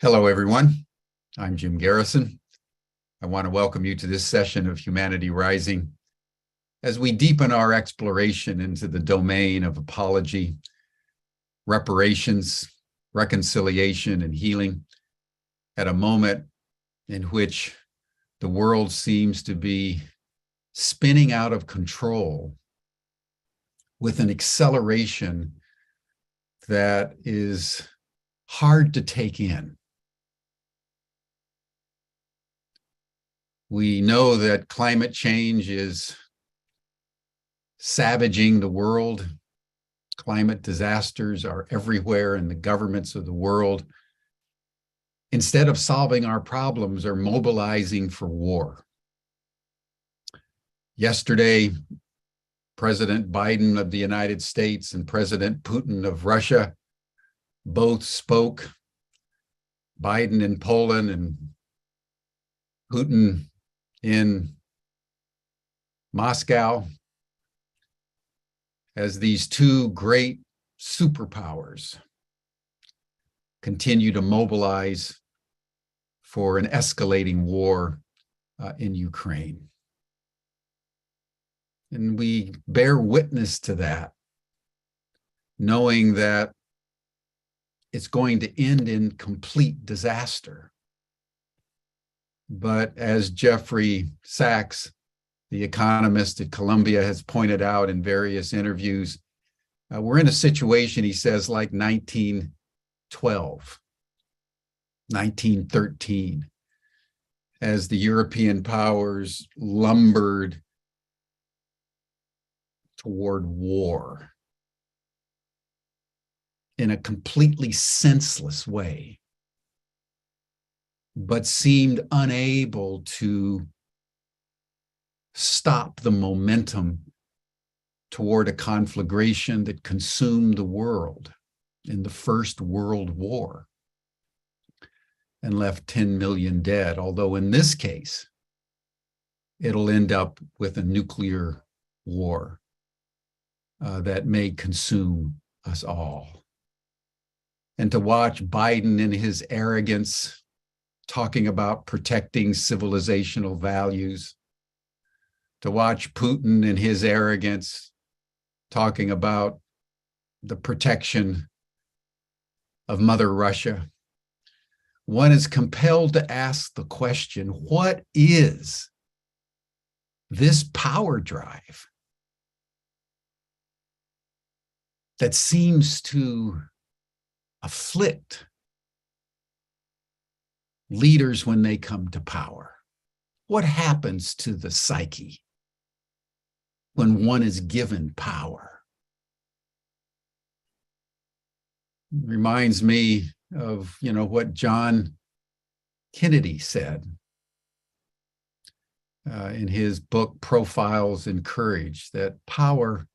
Hello, everyone. I'm Jim Garrison. I want to welcome you to this session of Humanity Rising as we deepen our exploration into the domain of apology, reparations, reconciliation, and healing at a moment in which the world seems to be spinning out of control with an acceleration that is hard to take in. We know that climate change is savaging the world. Climate disasters are everywhere, and the governments of the world, instead of solving our problems, are mobilizing for war. Yesterday, President Biden of the United States and President Putin of Russia both spoke. Biden in Poland and Putin in Moscow, as these two great superpowers continue to mobilize for an escalating war in Ukraine. And we bear witness to that, knowing that it's going to end in complete disaster. But as Jeffrey Sachs, the economist at Columbia, has pointed out in various interviews, we're in a situation, he says, like 1912, 1913, as the European powers lumbered toward war in a completely senseless way, but seemed unable to stop the momentum toward a conflagration that consumed the world in the First World War and left 10 million dead, although in this case, it'll end up with a nuclear war that may consume us all. And to watch Biden in his arrogance talking about protecting civilizational values, to watch Putin in his arrogance talking about the protection of Mother Russia, one is compelled to ask the question, what is this power drive that seems to afflict leaders when they come to power? What happens to the psyche when one is given power? It reminds me of, what John Kennedy said in his book, Profiles in Courage, that power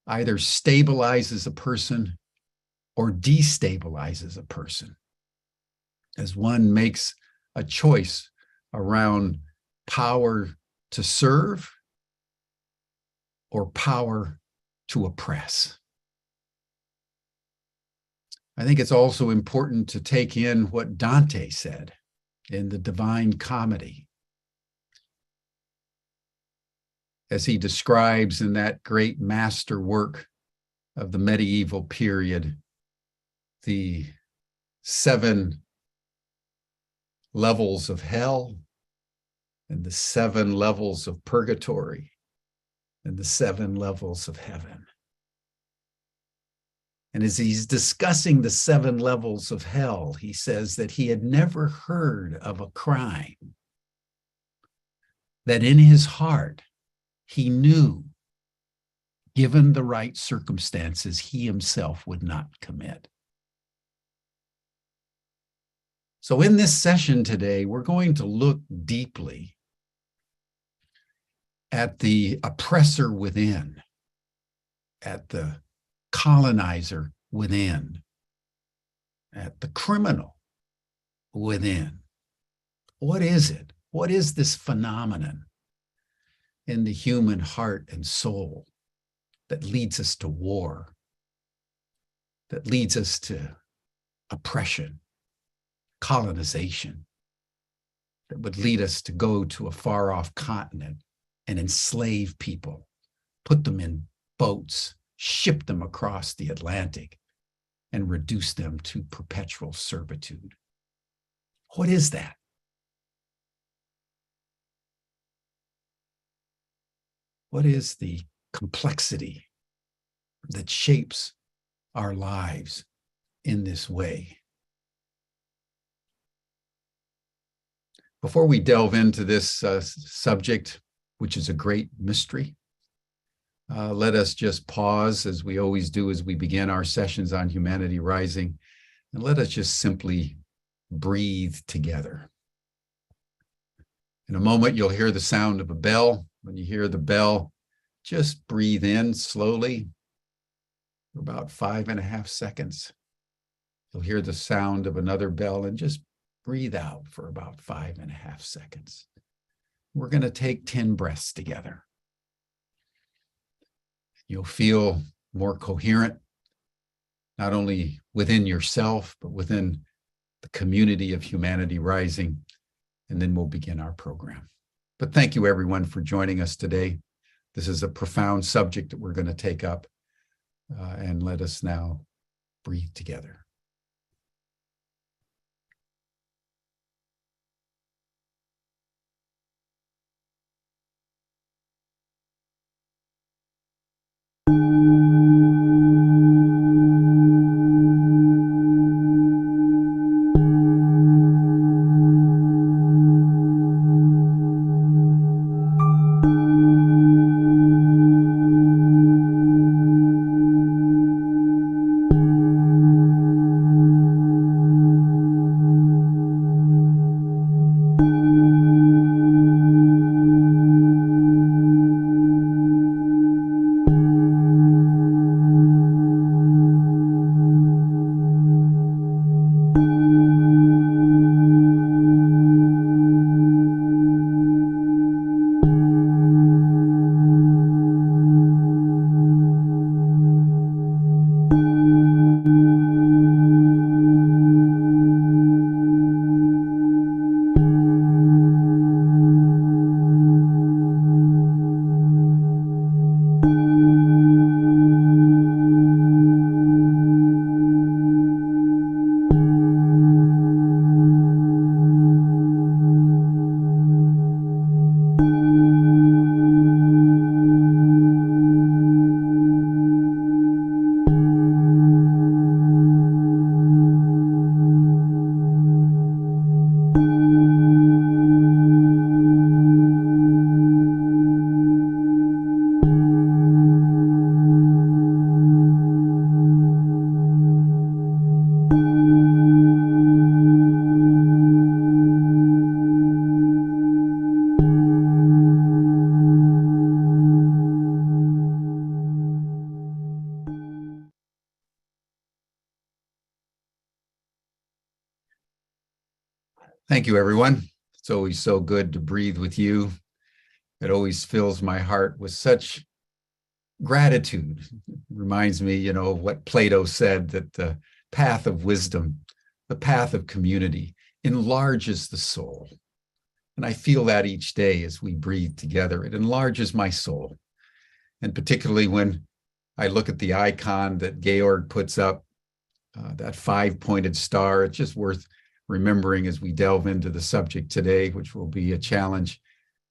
either stabilizes a person or destabilizes a person, as one makes a choice around power to serve or power to oppress. I think it's also important to take in what Dante said in the Divine Comedy, as he describes in that great master work of the medieval period the 7 levels of hell and the 7 levels of purgatory and the 7 levels of heaven. And as he's discussing the 7 levels of hell, he says that he had never heard of a crime that in his heart he knew, given the right circumstances, he himself would not commit. So in this session today, we're going to look deeply at the oppressor within, at the colonizer within, at the criminal within. What is it? What is this phenomenon in the human heart and soul that leads us to war, that leads us to oppression, colonization that would lead us to go to a far-off continent and enslave people, put them in boats, ship them across the Atlantic, and reduce them to perpetual servitude. What is that? What is the complexity that shapes our lives in this way? Before we delve into this subject, which is a great mystery, let us just pause, as we always do as we begin our sessions on Humanity Rising, and let us just simply breathe together. In a moment, you'll hear the sound of a bell. When you hear the bell, just breathe in slowly for about 5.5 seconds. You'll hear the sound of another bell and just breathe out for about 5.5 seconds. We're going to take 10 breaths together. You'll feel more coherent, not only within yourself, but within the community of Humanity Rising. And then we'll begin our program. But thank you, everyone, for joining us today. This is a profound subject that we're going to take up. And let us now breathe together. Thank you, everyone. It's always so good to breathe with you. It always fills my heart with such gratitude. It reminds me, of what Plato said, that the path of wisdom, the path of community, enlarges the soul. And I feel that each day as we breathe together. It enlarges my soul. And particularly when I look at the icon that Georg puts up, that 5-pointed star, it's just worth remembering as we delve into the subject today, which will be a challenge,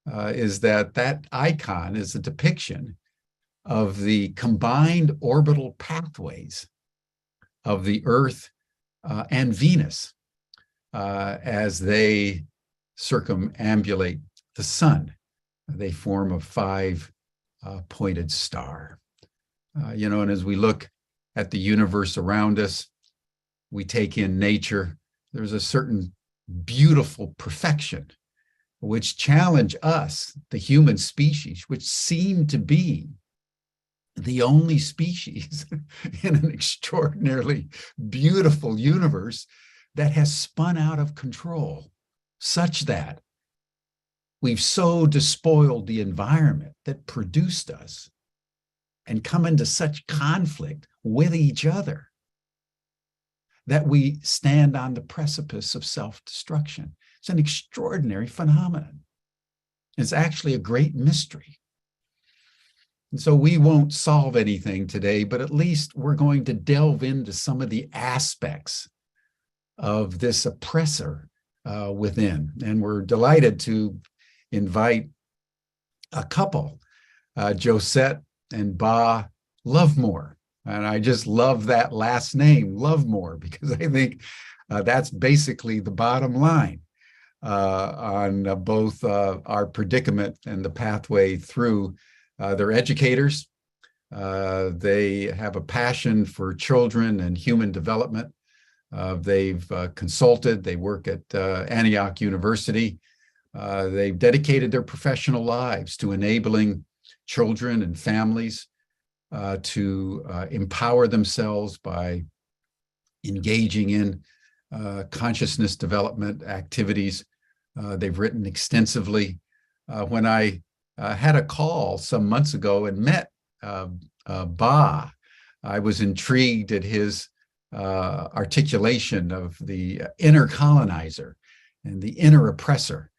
is that icon is a depiction of the combined orbital pathways of the Earth and Venus as they circumambulate the sun. They form a 5-pointed star. And as we look at the universe around us, we take in nature. There's a certain beautiful perfection which challenge us, the human species, which seem to be the only species in an extraordinarily beautiful universe that has spun out of control, such that we've so despoiled the environment that produced us and come into such conflict with each other that we stand on the precipice of self-destruction. It's an extraordinary phenomenon. It's actually a great mystery. And so we won't solve anything today, but at least we're going to delve into some of the aspects of this oppressor within. And we're delighted to invite a couple, Josette and Ba Lovemore. And I just love that last name, Lovemore, because I think that's basically the bottom line on both our predicament and the pathway through. They're educators. They have a passion for children and human development. They've consulted. They work at Antioch University. They've dedicated their professional lives to enabling children and families to empower themselves by engaging in consciousness development activities. They've written extensively. When I had a call some months ago and met Ba, I was intrigued at his articulation of the inner colonizer and the inner oppressor.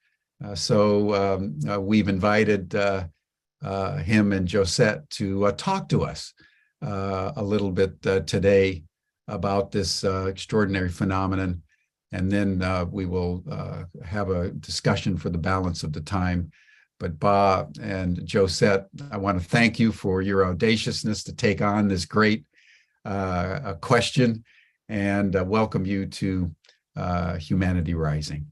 So we've invited him and Josette to talk to us a little bit today about this extraordinary phenomenon. And then we will have a discussion for the balance of the time. But Ba and Josette, I want to thank you for your audaciousness to take on this great question, and welcome you to Humanity Rising.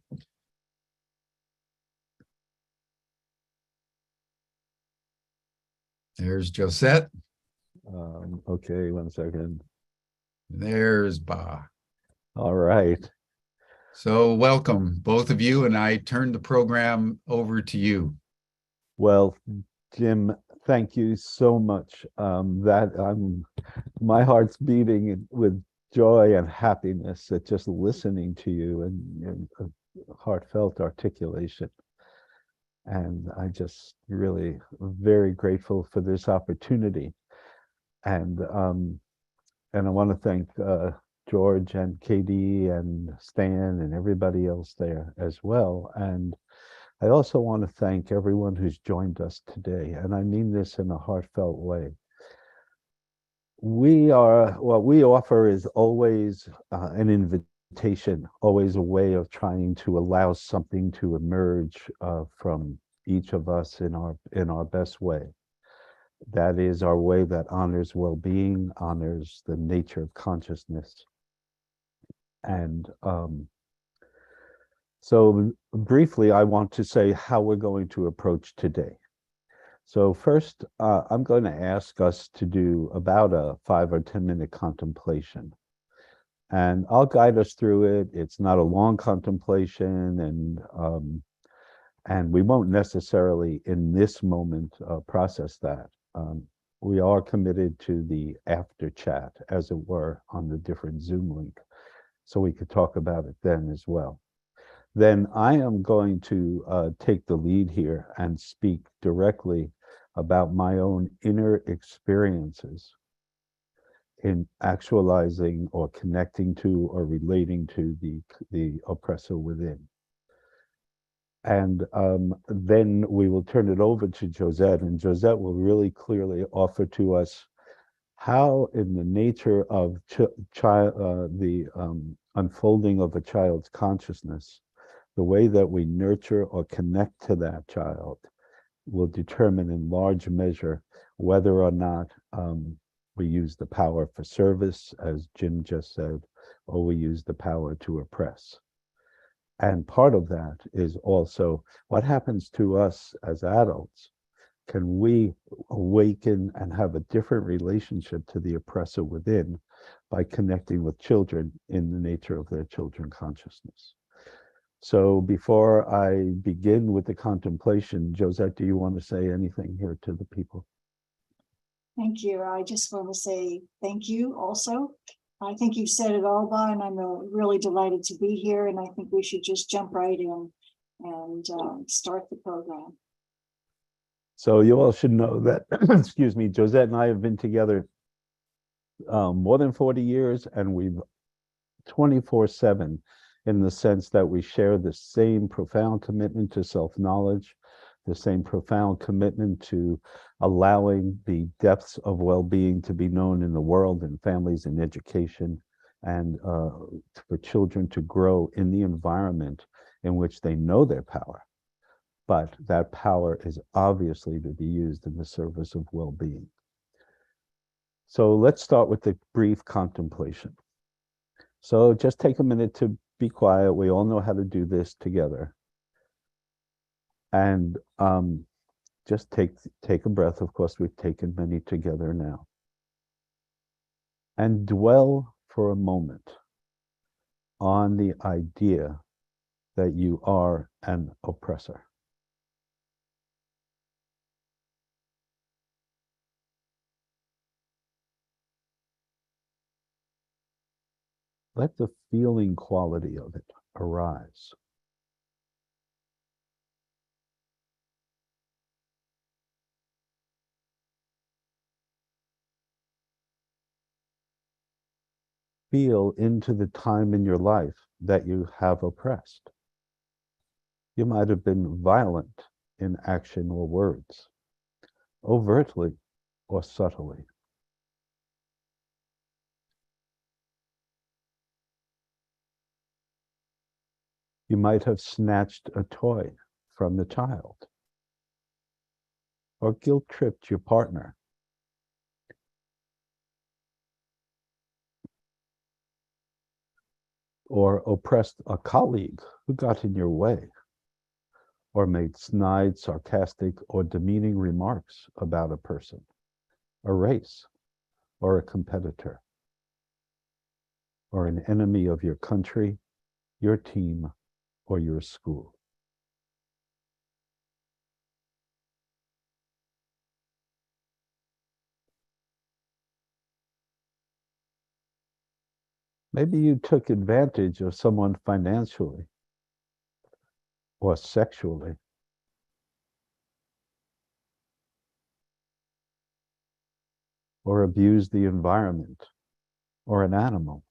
There's Josette. Okay, 1 second. There's Ba. All right. So welcome, both of you, and I turn the program over to you. Well, Jim, thank you so much. My heart's beating with joy and happiness at just listening to you and heartfelt articulation. And I just really very grateful for this opportunity. And I want to thank George and KD and Stan and everybody else there as well. And I also want to thank everyone who's joined us today. And I mean this in a heartfelt way. What we offer is always an invitation, always a way of trying to allow something to emerge from each of us in our best way. That is our way that honors well-being, honors the nature of consciousness. And so briefly, I want to say how we're going to approach today. So first, I'm going to ask us to do about a 5 or 10 minute contemplation. And I'll guide us through it. It's not a long contemplation, and we won't necessarily in this moment process that. We are committed to the after chat, as it were, on the different Zoom link, so we could talk about it then as well. Then I am going to take the lead here and speak directly about my own inner experiences in actualizing or connecting to or relating to the oppressor within. And then we will turn it over to Josette, and Josette will really clearly offer to us how, in the nature of the unfolding of a child's consciousness, the way that we nurture or connect to that child will determine in large measure whether or not we use the power for service, as Jim just said, or we use the power to oppress. And part of that is also what happens to us as adults. Can we awaken and have a different relationship to the oppressor within by connecting with children in the nature of their children consciousness? So before I begin with the contemplation, Josette, do you want to say anything here to the people? Thank you. I just want to say thank you also. I think you've said it all, Ba, and I'm really delighted to be here. And I think we should just jump right in and start the program. So you all should know that, excuse me, Josette and I have been together more than 40 years, and we've 24/7, in the sense that we share the same profound commitment to self-knowledge, the same profound commitment to allowing the depths of well-being to be known in the world, in families, in education, and for children to grow in the environment in which they know their power. But that power is obviously to be used in the service of well-being. So let's start with the brief contemplation. So just take a minute to be quiet. We all know how to do this together. And just take a breath. Of course, we've taken many together now. And dwell for a moment on the idea that you are an oppressor. Let the feeling quality of it arise. Feel into the time in your life that you have oppressed. You might have been violent in action or words, overtly or subtly. You might have snatched a toy from the child, or guilt-tripped your partner, or oppressed a colleague who got in your way, or made snide, sarcastic, or demeaning remarks about a person, a race, or a competitor, or an enemy of your country, your team, or your school. Maybe you took advantage of someone financially or sexually, or abused the environment or an animal.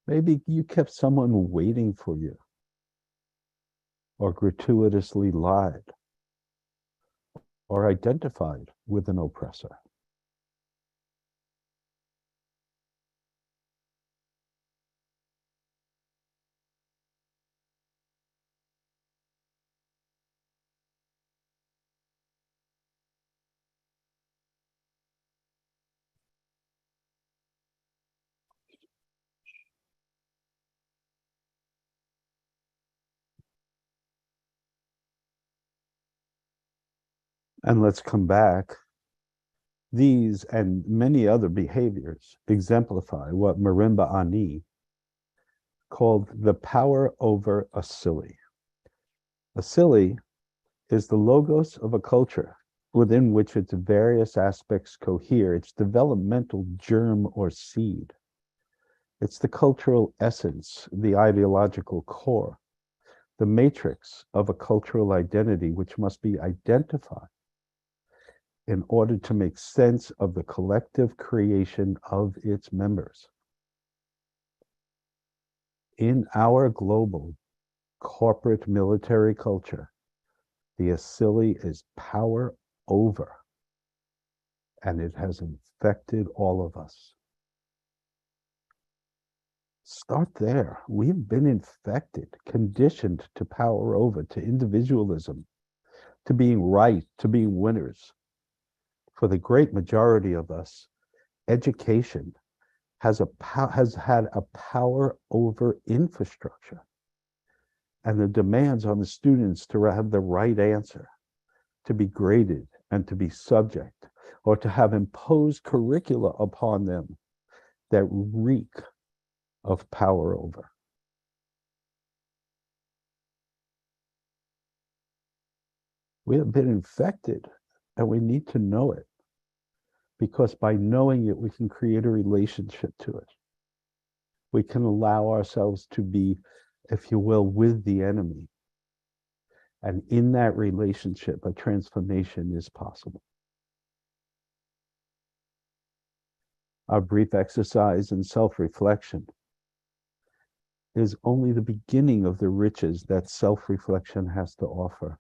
Maybe you kept someone waiting for you, or gratuitously lied, or identified with an oppressor. And let's come back. These and many other behaviors exemplify what Marimba Ani called the power over asili. Asili is the logos of a culture within which its various aspects cohere, its developmental germ or seed. It's the cultural essence, the ideological core, the matrix of a cultural identity which must be identified in order to make sense of the collective creation of its members. In our global corporate military culture, the asili is power over, and it has infected all of us. Start there. We've been infected, conditioned to power over, to individualism, to being right, to being winners. For the great majority of us, education has had a power over infrastructure, and the demands on the students to have the right answer, to be graded and to be subject, or to have imposed curricula upon them that reek of power over. We have been infected, and we need to know it, because by knowing it, we can create a relationship to it. We can allow ourselves to be, if you will, with the enemy, And in that relationship, a transformation is possible. Our brief exercise in self-reflection is only the beginning of the riches that self-reflection has to offer.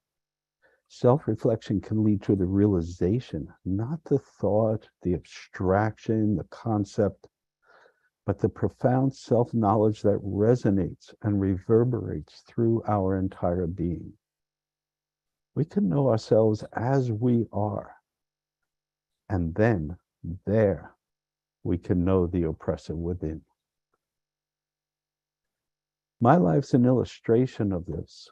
Self-reflection can lead to the realization, not the thought, the abstraction, the concept, but the profound self-knowledge that resonates and reverberates through our entire being. We can know ourselves as we are, and then there we can know the oppressor within. My life's an illustration of this.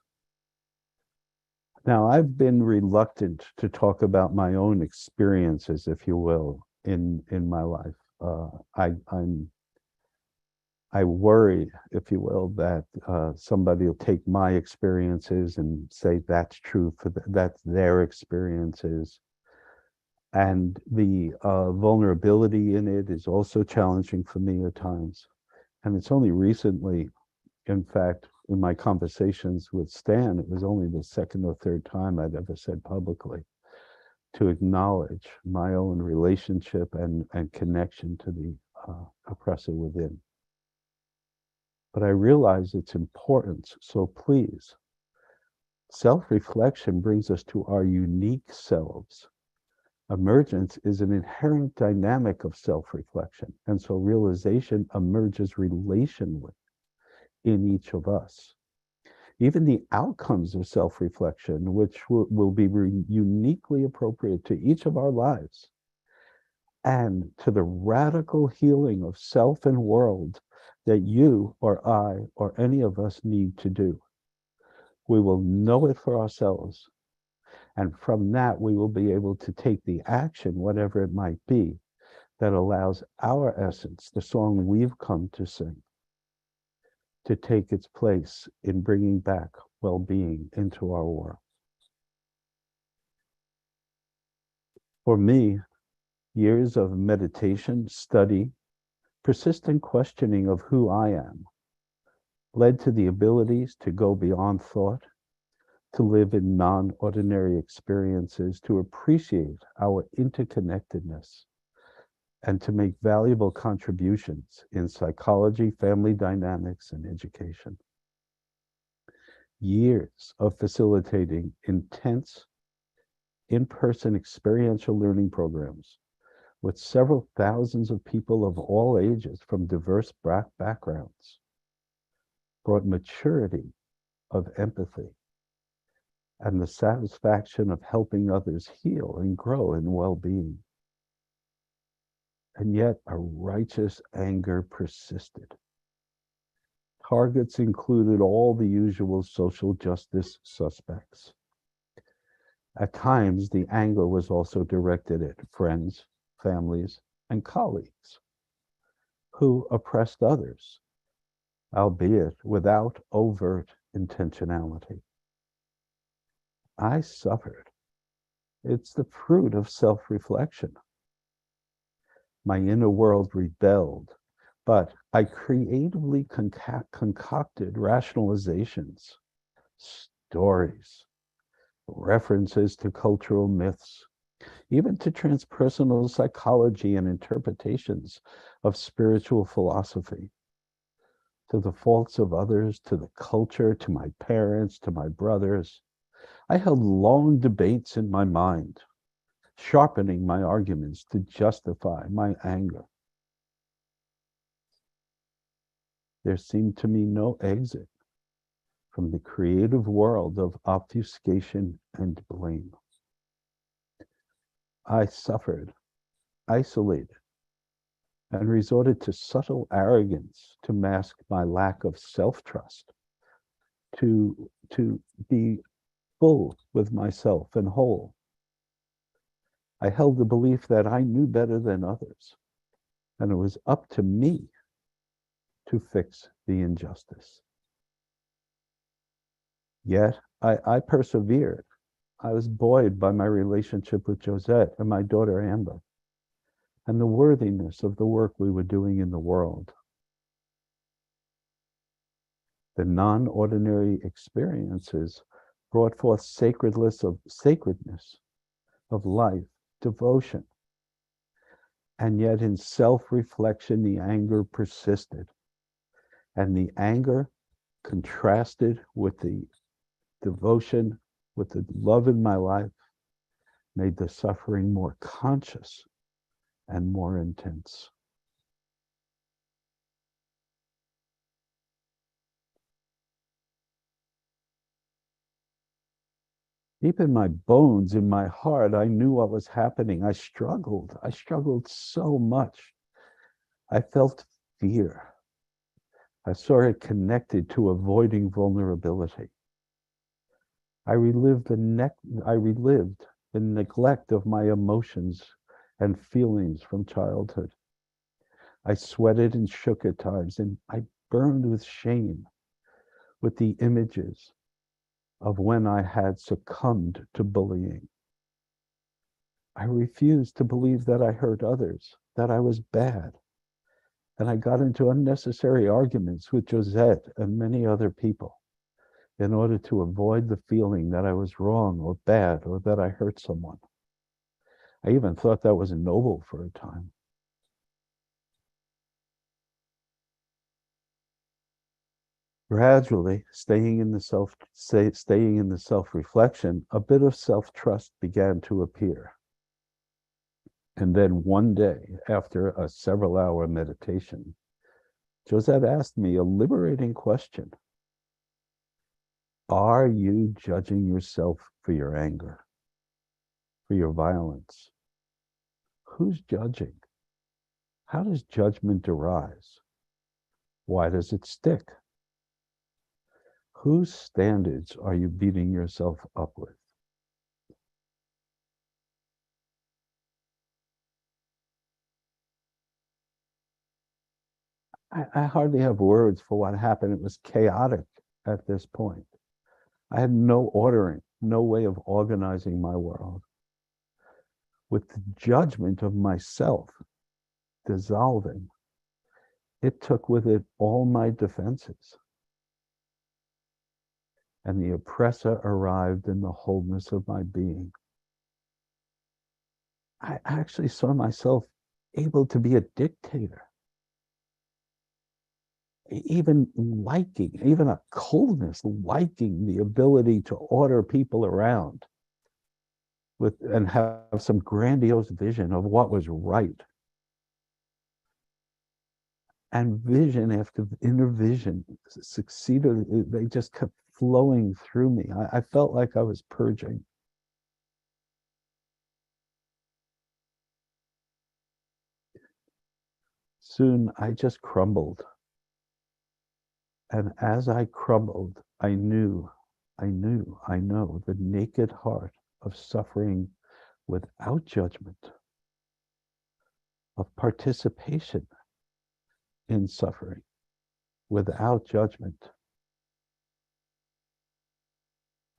Now, I've been reluctant to talk about my own experiences, if you will, in my life. I worry, if you will, that somebody will take my experiences and say that's true for that's their experiences. And the vulnerability in it is also challenging for me at times. And it's only recently, in fact, in my conversations with Stan, it was only the second or third time I'd ever said publicly to acknowledge my own relationship and connection to the oppressor within. But I realize its importance, so please, self-reflection brings us to our unique selves. Emergence is an inherent dynamic of self-reflection, and so realization emerges relationally in each of us. Even the outcomes of self-reflection, which will be uniquely appropriate to each of our lives, and to the radical healing of self and world that you or I or any of us need to do. We will know it for ourselves. And from that, we will be able to take the action, whatever it might be, that allows our essence, the song we've come to sing, to take its place in bringing back well-being into our world. For me, years of meditation, study, persistent questioning of who I am, led to the abilities to go beyond thought, to live in non-ordinary experiences, to appreciate our interconnectedness, and to make valuable contributions in psychology, family dynamics, and education. Years of facilitating intense, in-person experiential learning programs with several thousands of people of all ages from diverse backgrounds brought maturity of empathy and the satisfaction of helping others heal and grow in well-being. And yet a righteous anger persisted. Targets included all the usual social justice suspects. At times, the anger was also directed at friends, families, and colleagues who oppressed others, albeit without overt intentionality. I suffered. It's the fruit of self-reflection. My inner world rebelled, but I creatively concocted rationalizations, stories, references to cultural myths, even to transpersonal psychology and interpretations of spiritual philosophy, to the faults of others, to the culture, to my parents, to my brothers. I held long debates in my mind, sharpening my arguments to justify my anger. There seemed to me no exit from the creative world of obfuscation and blame. I suffered, isolated, and resorted to subtle arrogance to mask my lack of self-trust, to be full with myself and whole. I held the belief that I knew better than others, and it was up to me to fix the injustice. Yet I persevered. I was buoyed by my relationship with Josette and my daughter Amber, and the worthiness of the work we were doing in the world. The non-ordinary experiences brought forth sacredness of life, devotion. And yet in self-reflection, the anger persisted. And the anger contrasted with the devotion, with the love in my life, made the suffering more conscious and more intense. Deep in my bones, in my heart, I knew what was happening. I struggled so much. I felt fear. I saw it connected to avoiding vulnerability. I relived the neglect of my emotions and feelings from childhood. I sweated and shook at times, and I burned with shame with the images of when I had succumbed to bullying. I refused to believe that I hurt others, that I was bad. And I got into unnecessary arguments with Josette and many other people in order to avoid the feeling that I was wrong or bad or that I hurt someone. I even thought that was noble for a time. Gradually, staying in the self-reflection, a bit of self-trust began to appear. And then one day, after a several-hour meditation, Josette asked me a liberating question. Are you judging yourself for your anger, for your violence? Who's judging? How does judgment arise? Why does it stick? Whose standards are you beating yourself up with? I hardly have words for what happened. It was chaotic at this point. I had no ordering, no way of organizing my world. With the judgment of myself dissolving, it took with it all my defenses. And the oppressor arrived in the wholeness of my being. I actually saw myself able to be a dictator. Even a coldness, liking the ability to order people around and have some grandiose vision of what was right. And vision after inner vision succeeded, they just kept flowing through me. I felt like I was purging. Soon I just crumbled. And as I crumbled, I know the naked heart of suffering without judgment, of participation in suffering without judgment,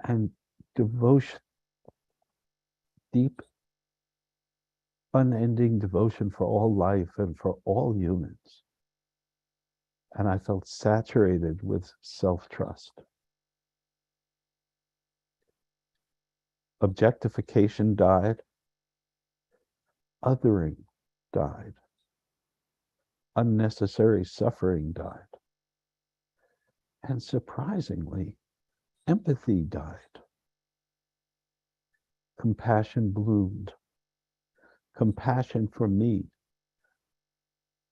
and devotion, deep, unending devotion for all life and for all humans. And I felt saturated with self-trust. Objectification died. Othering died. Unnecessary suffering died. And surprisingly, empathy died. Compassion bloomed. Compassion for me.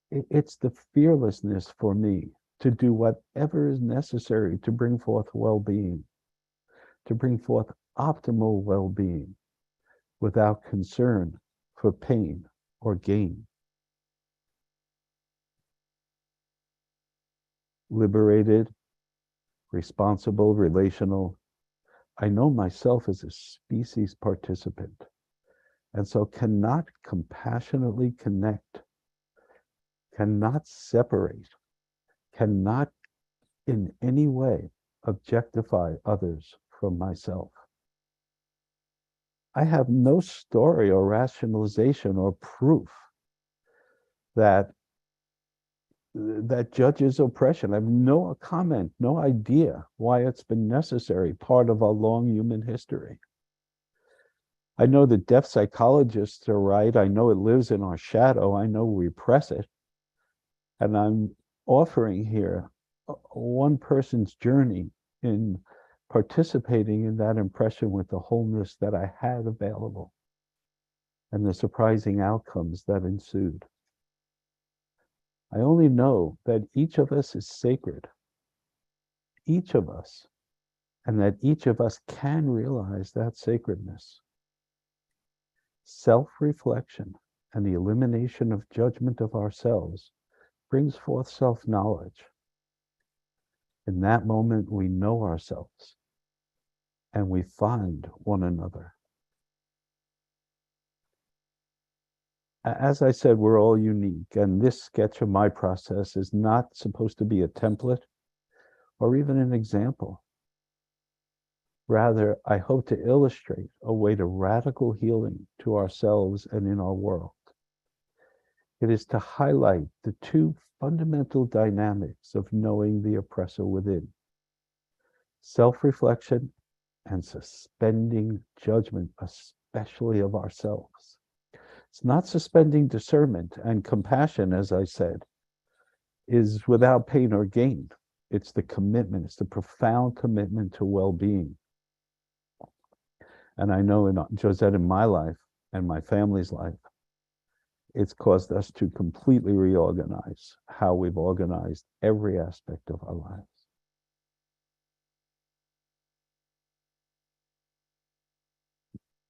It's the fearlessness for me to do whatever is necessary to bring forth well-being, to bring forth optimal well-being without concern for pain or gain. Liberated, responsible, relational. I know myself as a species participant, and so cannot compassionately connect, cannot separate, cannot in any way objectify others from myself. I have no story or rationalization or proof that that judges oppression. I have no comment, no idea why it's been necessary, part of our long human history. I know the deaf psychologists are right. I know it lives in our shadow. I know we repress it. And I'm offering here one person's journey in participating in that impression with the wholeness that I had available and the surprising outcomes that ensued. I only know that each of us is sacred, each of us, and that each of us can realize that sacredness. Self-reflection and the elimination of judgment of ourselves brings forth self-knowledge. In that moment, we know ourselves and we find one another. As I said, we're all unique, and this sketch of my process is not supposed to be a template or even an example. Rather, I hope to illustrate a way to radical healing to ourselves and in our world. It is to highlight the two fundamental dynamics of knowing the oppressor within: self-reflection and suspending judgment, especially of ourselves. It's not suspending discernment, and compassion, as I said, is without pain or gain. It's the commitment, it's the profound commitment to well-being. And I know in Josette, in my life and my family's life, it's caused us to completely reorganize how we've organized every aspect of our lives.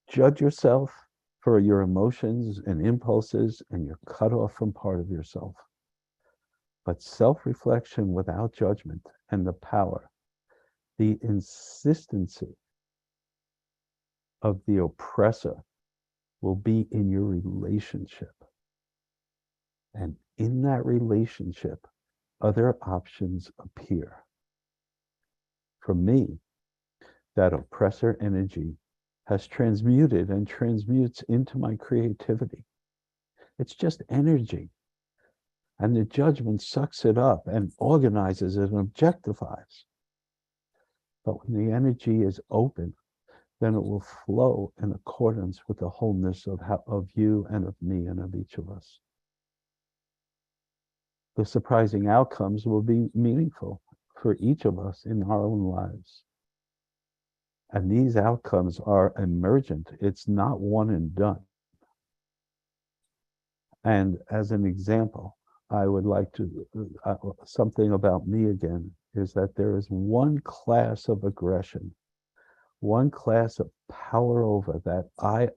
Judge yourself for your emotions and impulses, and you're cut off from part of yourself. But self-reflection without judgment and the power, the insistency of the oppressor will be in your relationship. And in that relationship, other options appear. For me, that oppressor energy has transmuted and transmutes into my creativity. It's just energy. And the judgment sucks it up and organizes it and objectifies. But when the energy is open, then it will flow in accordance with the wholeness of you and of me and of each of us. The surprising outcomes will be meaningful for each of us in our own lives. And these outcomes are emergent. It's not one and done. And as an example, I would like to, something about me again, is that there is one class of aggression, one class of power over that I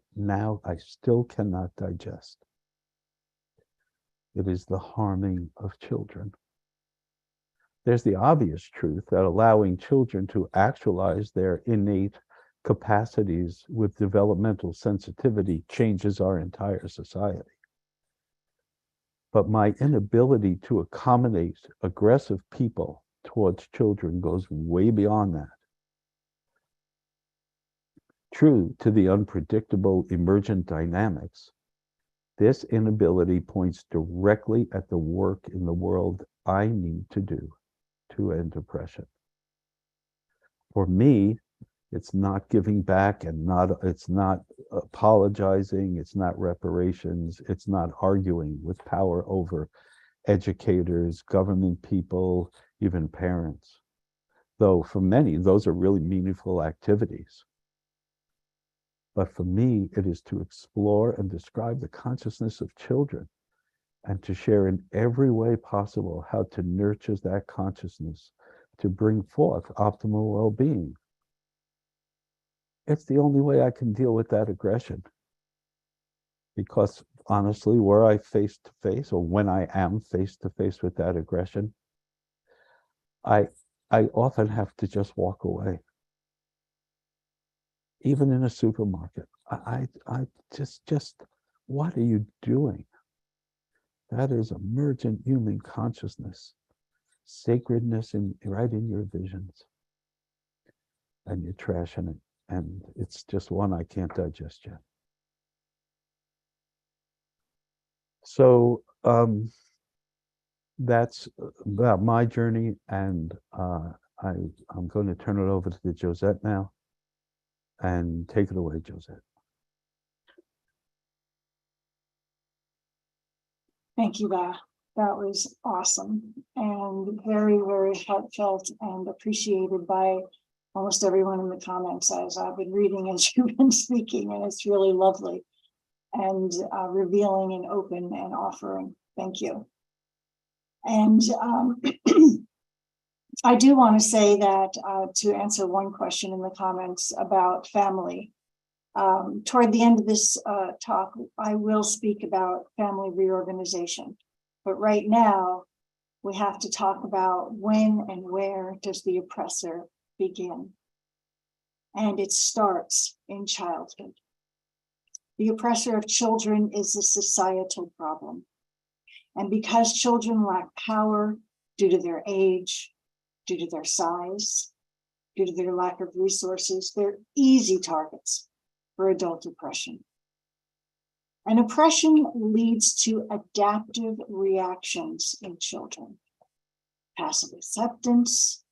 still cannot digest. It is the harming of children. There's the obvious truth that allowing children to actualize their innate capacities with developmental sensitivity changes our entire society. But my inability to accommodate aggressive people towards children goes way beyond that. True to the unpredictable emergent dynamics, this inability points directly at the work in the world I need to do to end oppression. For me, it's not giving back and it's not apologizing, it's not reparations, it's not arguing with power over educators, government people, even parents. Though for many, those are really meaningful activities. But for me, it is to explore and describe the consciousness of children and to share in every way possible how to nurture that consciousness to bring forth optimal well-being. It's the only way I can deal with that aggression. Because honestly, were I face to face, or when I am face to face with that aggression, I often have to just walk away. Even in a supermarket, I just, what are you doing? That is emergent human consciousness, sacredness right in your visions. And you're trashing it. And it's just one I can't digest yet. So that's about my journey, and I'm going to turn it over to Josette now, and take it away, Josette. Thank you, Ba. That was awesome and very, very heartfelt and appreciated by almost everyone in the comments as I've been reading as you've been speaking, and it's really lovely and revealing and open and offering. Thank you. And I do want to say that to answer one question in the comments about family, toward the end of this talk, I will speak about family reorganization. But right now, we have to talk about when and where does the oppressor begin. And it starts in childhood. The oppressor of children is a societal problem. And because children lack power due to their age, due to their size, due to their lack of resources, they're easy targets for adult oppression. And oppression leads to adaptive reactions in children. Passive acceptance,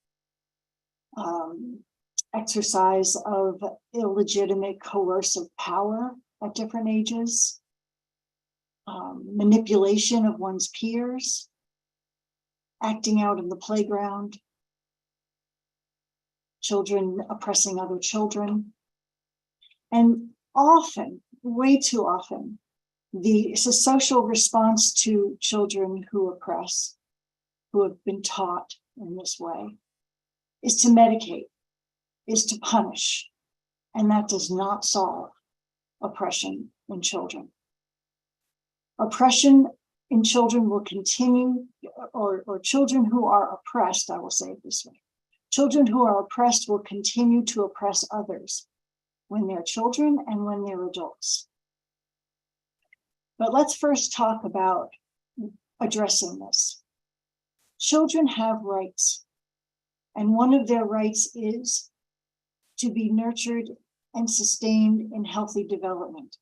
exercise of illegitimate coercive power at different ages, manipulation of one's peers, acting out in the playground, children oppressing other children. And often, way too often, the social response to children who oppress, who have been taught in this way, is to medicate, is to punish, and that does not solve oppression in children. Oppression in children will continue, or children who are oppressed, I will say it this way, children who are oppressed will continue to oppress others when they're children and when they're adults. But let's first talk about addressing this. Children have rights, and one of their rights is to be nurtured and sustained in healthy development.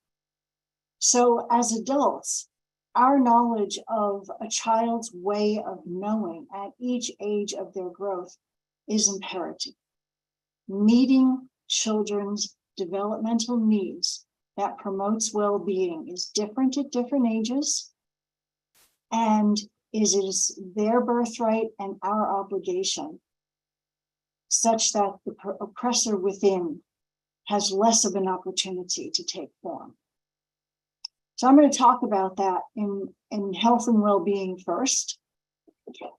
So as adults, our knowledge of a child's way of knowing at each age of their growth is imperative. Meeting children's developmental needs that promotes well-being is different at different ages, and it is their birthright and our obligation, such that the oppressor within has less of an opportunity to take form. So I'm going to talk about that in health and well-being first,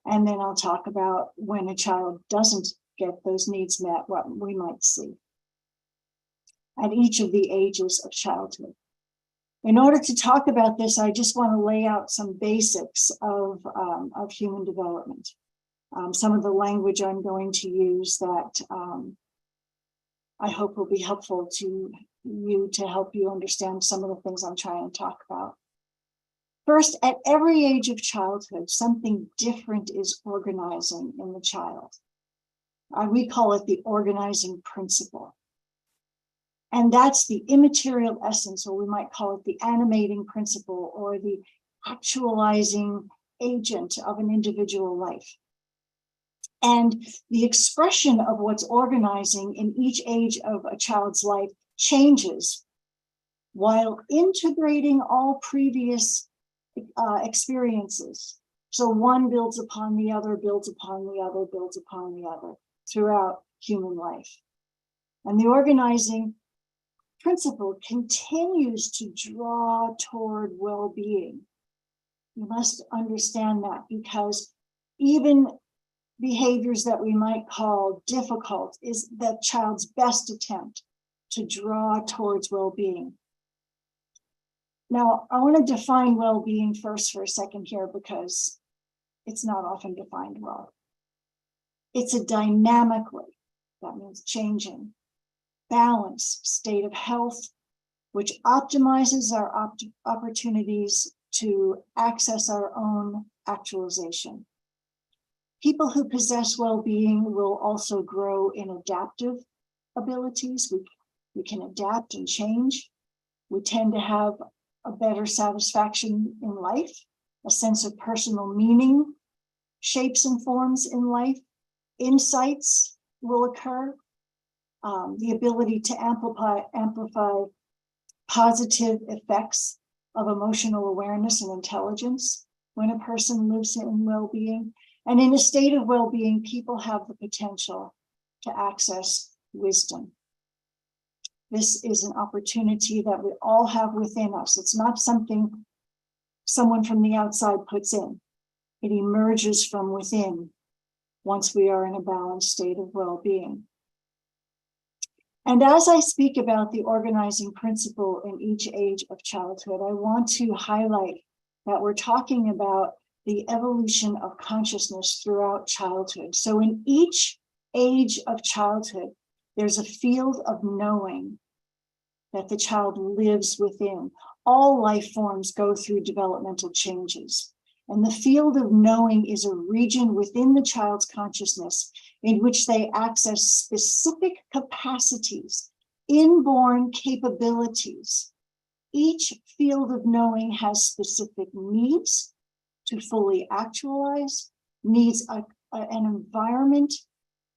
and then I'll talk about when a child doesn't get those needs met, what we might see at each of the ages of childhood. In order to talk about this, I just want to lay out some basics of human development. Some of the language I'm going to use that I hope will be helpful to you to help you understand some of the things I'm trying to talk about. First, at every age of childhood, something different is organizing in the child. We call it the organizing principle. And that's the immaterial essence, or we might call it the animating principle, or the actualizing agent of an individual life. And the expression of what's organizing in each age of a child's life changes while integrating all previous experiences. So one builds upon the other, builds upon the other, builds upon the other throughout human life. And the organizing principle continues to draw toward well-being. You must understand that, because even behaviors that we might call difficult is the child's best attempt to draw towards well-being. Now, I want to define well-being first for a second here, because it's not often defined well. It's a dynamically, that means changing, balanced state of health, which optimizes our opportunities to access our own actualization. People who possess well-being will also grow in adaptive abilities. We can adapt and change. We tend to have a better satisfaction in life, a sense of personal meaning shapes and forms in life. Insights will occur. The ability to amplify positive effects of emotional awareness and intelligence when a person lives in well-being. And in a state of well-being, people have the potential to access wisdom. This is an opportunity that we all have within us. It's not something someone from the outside puts in. It emerges from within once we are in a balanced state of well-being. And as I speak about the organizing principle in each age of childhood, I want to highlight that we're talking about the evolution of consciousness throughout childhood. So in each age of childhood, there's a field of knowing that the child lives within. All life forms go through developmental changes. And the field of knowing is a region within the child's consciousness in which they access specific capacities, inborn capabilities. Each field of knowing has specific needs to fully actualize, needs an environment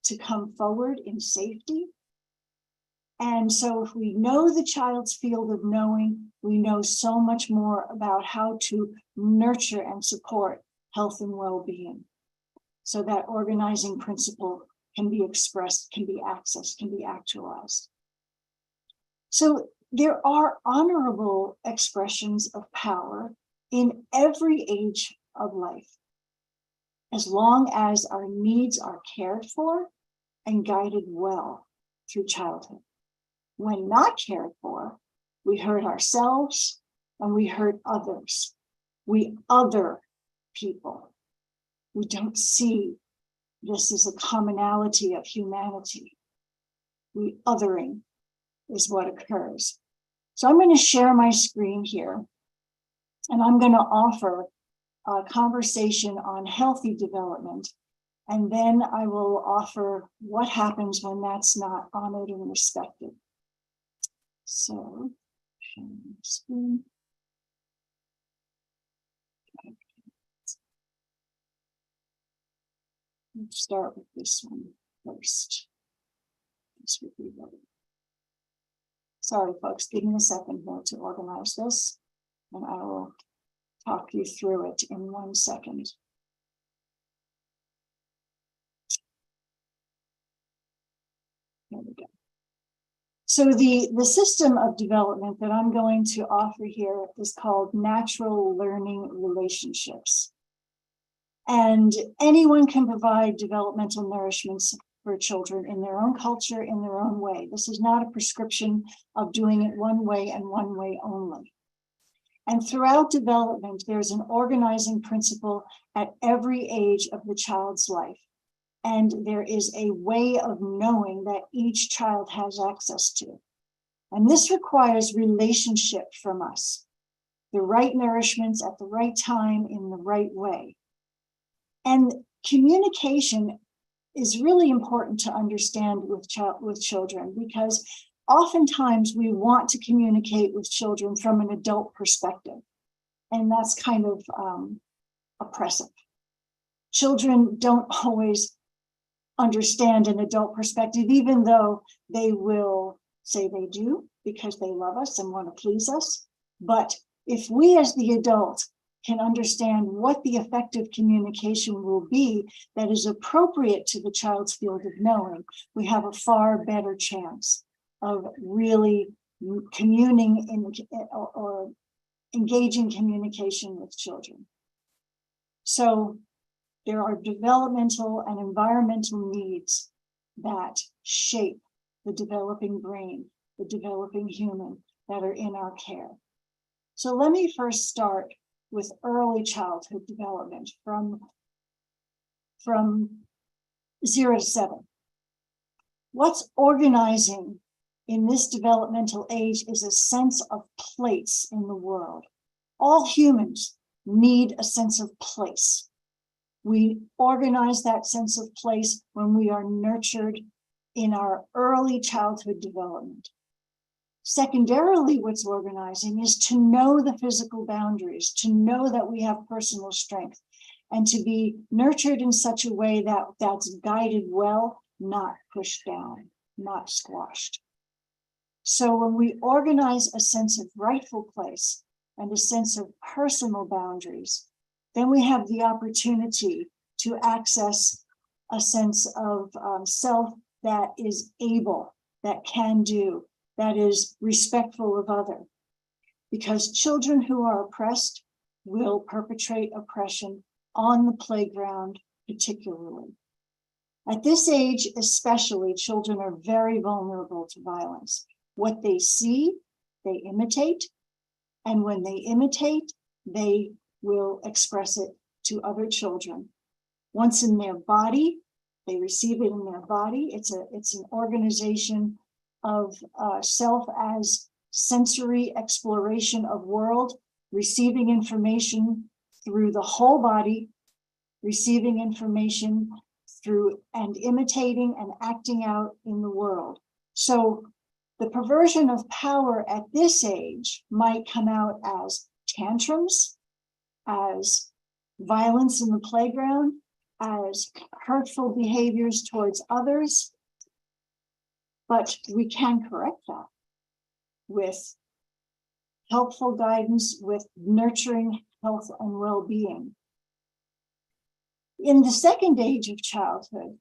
to come forward in safety. And so if we know the child's field of knowing, we know so much more about how to nurture and support health and well-being. So that organizing principle can be expressed, can be accessed, can be actualized. So there are honorable expressions of power in every age of life, as long as our needs are cared for and guided well through childhood. When not cared for, we hurt ourselves and we hurt others. We other people. We don't see this as a commonality of humanity. We othering is what occurs. So I'm going to share my screen here, and I'm going to offer a conversation on healthy development. And then I will offer what happens when that's not honored and respected. So, sharing my screen. Let's start with this one first. This would be better. Sorry, folks, give me a second here to organize this, and I will talk you through it in 1 second. There we go. So the system of development that I'm going to offer here is called natural learning relationships. And anyone can provide developmental nourishments for children in their own culture, in their own way. This is not a prescription of doing it one way and one way only. And throughout development, there's an organizing principle at every age of the child's life. And there is a way of knowing that each child has access to. And this requires relationship from us, the right nourishments at the right time in the right way. And communication is really important to understand with children, because oftentimes we want to communicate with children from an adult perspective. And that's kind of oppressive. Children don't always understand an adult perspective, even though they will say they do because they love us and want to please us. But if we as the adult can understand what the effective communication will be that is appropriate to the child's field of knowing, we have a far better chance of really communing or engaging communication with children. So there are developmental and environmental needs that shape the developing brain, the developing human that are in our care. So let me first start with early childhood development from 0 to 7. What's organizing in this developmental age is a sense of place in the world. All humans need a sense of place. We organize that sense of place when we are nurtured in our early childhood development. Secondarily, what's organizing is to know the physical boundaries, to know that we have personal strength, and to be nurtured in such a way that that's guided well, not pushed down, not squashed. So when we organize a sense of rightful place and a sense of personal boundaries, then we have the opportunity to access a sense of self that is able, that can do, that is respectful of other. Because children who are oppressed will perpetrate oppression on the playground particularly. At this age especially, children are very vulnerable to violence. What they see, they imitate, and when they imitate, they will express it to other children. Once in their body, they receive it in their body. It's an organization of self as sensory exploration of world, receiving information through the whole body, receiving information through and imitating and acting out in the world. So the perversion of power at this age might come out as tantrums, as violence in the playground, as hurtful behaviors towards others. But we can correct that with helpful guidance, with nurturing health and well-being. In the second age of childhood,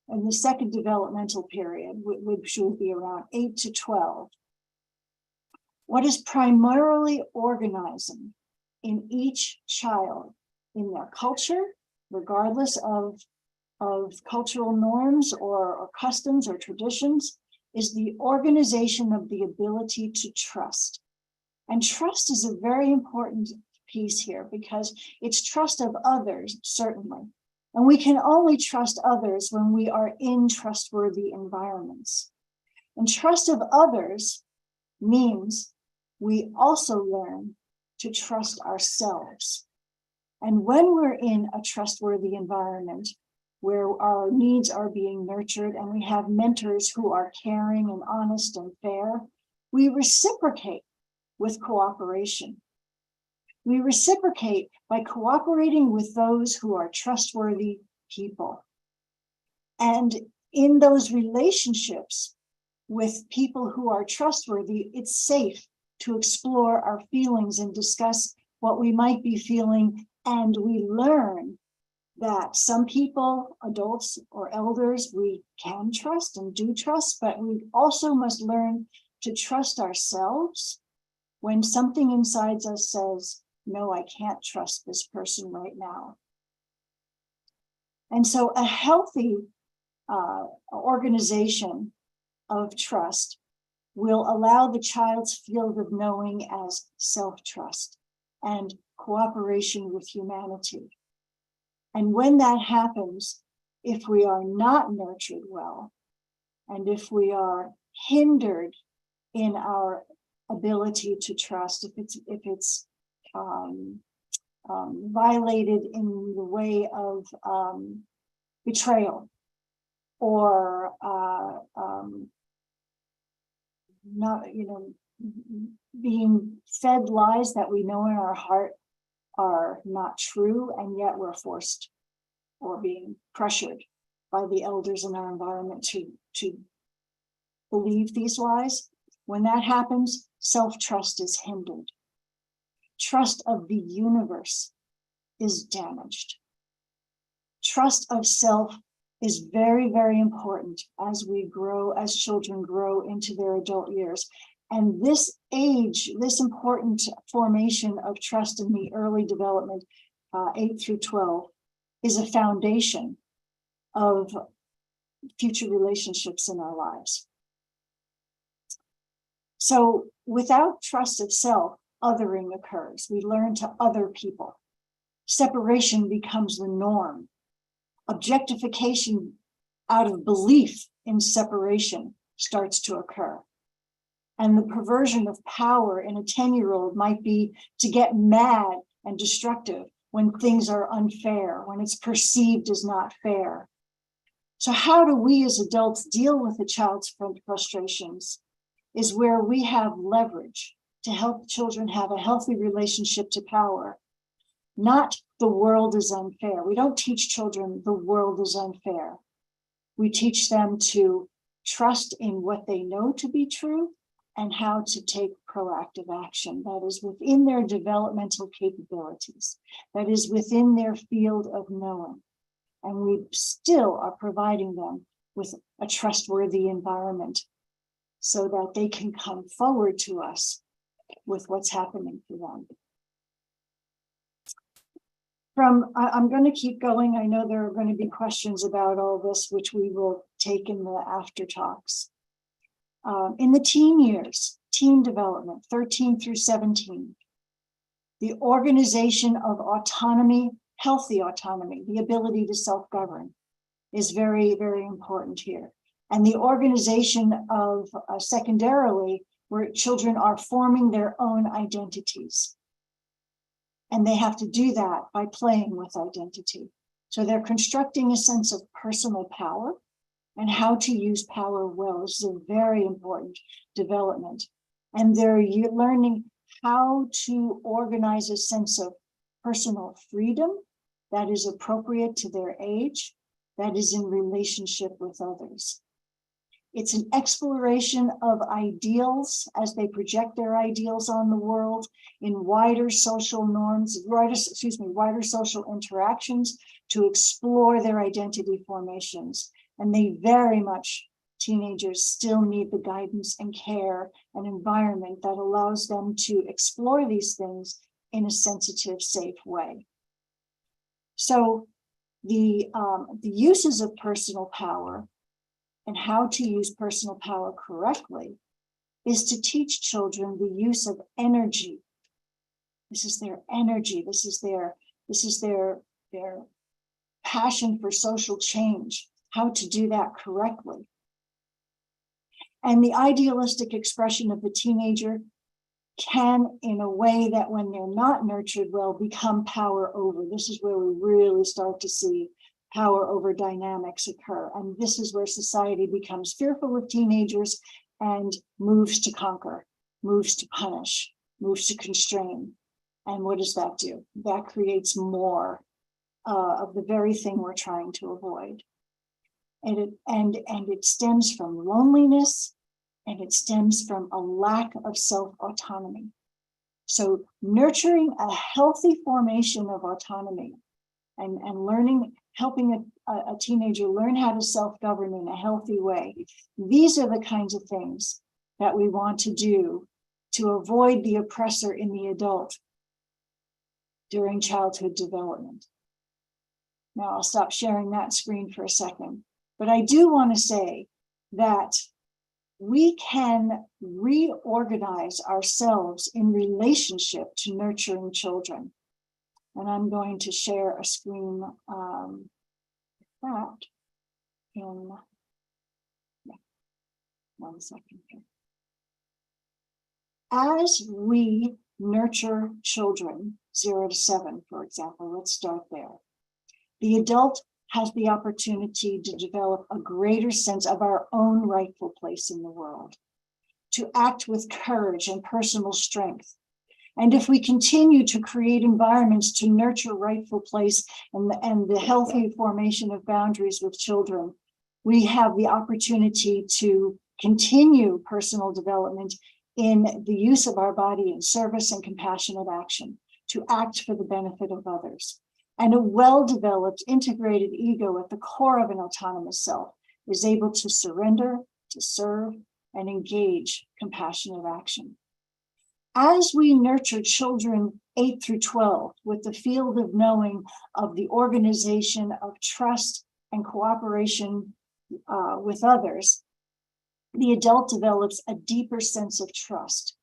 in the second developmental period, which would be around 8 to 12, what is primarily organizing in each child, in their culture, regardless of cultural norms or customs or traditions, is the organization of the ability to trust. And trust is a very important piece here because it's trust of others, certainly. And we can only trust others when we are in trustworthy environments. And trust of others means we also learn to trust ourselves. And when we're in a trustworthy environment where our needs are being nurtured and we have mentors who are caring and honest and fair, we reciprocate with cooperation. We reciprocate by cooperating with those who are trustworthy people. And in those relationships with people who are trustworthy, it's safe to explore our feelings and discuss what we might be feeling. And we learn that some people, adults or elders, we can trust and do trust, but we also must learn to trust ourselves when something inside us says, no, I can't trust this person right now. And so a healthy organization of trust will allow the child's field of knowing as self-trust and cooperation with humanity. And when that happens, if we are not nurtured well, and if we are hindered in our ability to trust, if it's violated in the way of betrayal or not, being fed lies that we know in our heart are not true, and yet we're forced or being pressured by the elders in our environment to believe these lies. When that happens, self-trust is hindered. Trust of the universe is damaged. Trust of self is very, very important as we grow, as children grow into their adult years. And this age, this important formation of trust in the early development, 8 through 12, is a foundation of future relationships in our lives. So without trust of self, othering occurs. We learn to other people. Separation becomes the norm. Objectification out of belief in separation starts to occur. And the perversion of power in a 10-year-old might be to get mad and destructive when things are unfair, when it's perceived as not fair. So how do we as adults deal with a child's frustrations is where we have leverage to help children have a healthy relationship to power. not the world is unfair. We don't teach children the world is unfair. We teach them to trust in what they know to be true and how to take proactive action that is within their developmental capabilities, that is within their field of knowing. And we still are providing them with a trustworthy environment so that they can come forward to us with what's happening for them. I'm going to keep going. I know there are going to be questions about all this, which we will take in the after talks. In the teen years, teen development, 13 through 17, the organization of autonomy, healthy autonomy, the ability to self-govern is very, very important here. And the organization of secondarily, where children are forming their own identities. And they have to do that by playing with identity. So they're constructing a sense of personal power and how to use power well. This is a very important development. And they're learning how to organize a sense of personal freedom that is appropriate to their age, that is in relationship with others. It's an exploration of ideals as they project their ideals on the world in wider social norms, wider social interactions to explore their identity formations. And they very much, teenagers still need the guidance and care and environment that allows them to explore these things in a sensitive, safe way. So the uses of personal power and how to use personal power correctly is to teach children the use of energy. This is their energy. This is their passion for social change, how to do that correctly. And the idealistic expression of the teenager can, in a way that when they're not nurtured well, become power over. This is where we really start to see power over dynamics occur. And this is where society becomes fearful of teenagers and moves to conquer, moves to punish, moves to constrain. And what does that do? That creates more of the very thing we're trying to avoid. And it stems from loneliness, and it stems from a lack of self-autonomy. So nurturing a healthy formation of autonomy and learning, helping a teenager learn how to self-govern in a healthy way. These are the kinds of things that we want to do to avoid the oppressor in the adult during childhood development. Now I'll stop sharing that screen for a second, but I do want to say that we can reorganize ourselves in relationship to nurturing children. And I'm going to share a screen that in 1 second here. As we nurture children, 0 to 7, for example, let's start there. The adult has the opportunity to develop a greater sense of our own rightful place in the world, to act with courage and personal strength. And if we continue to create environments to nurture rightful place and the healthy formation of boundaries with children, we have the opportunity to continue personal development in the use of our body in service and compassionate action, to act for the benefit of others. And a well-developed, integrated ego at the core of an autonomous self is able to surrender, to serve, and engage compassionate action. As we nurture children 8 through 12 with the field of knowing of the organization of trust and cooperation with others, the adult develops a deeper sense of trust,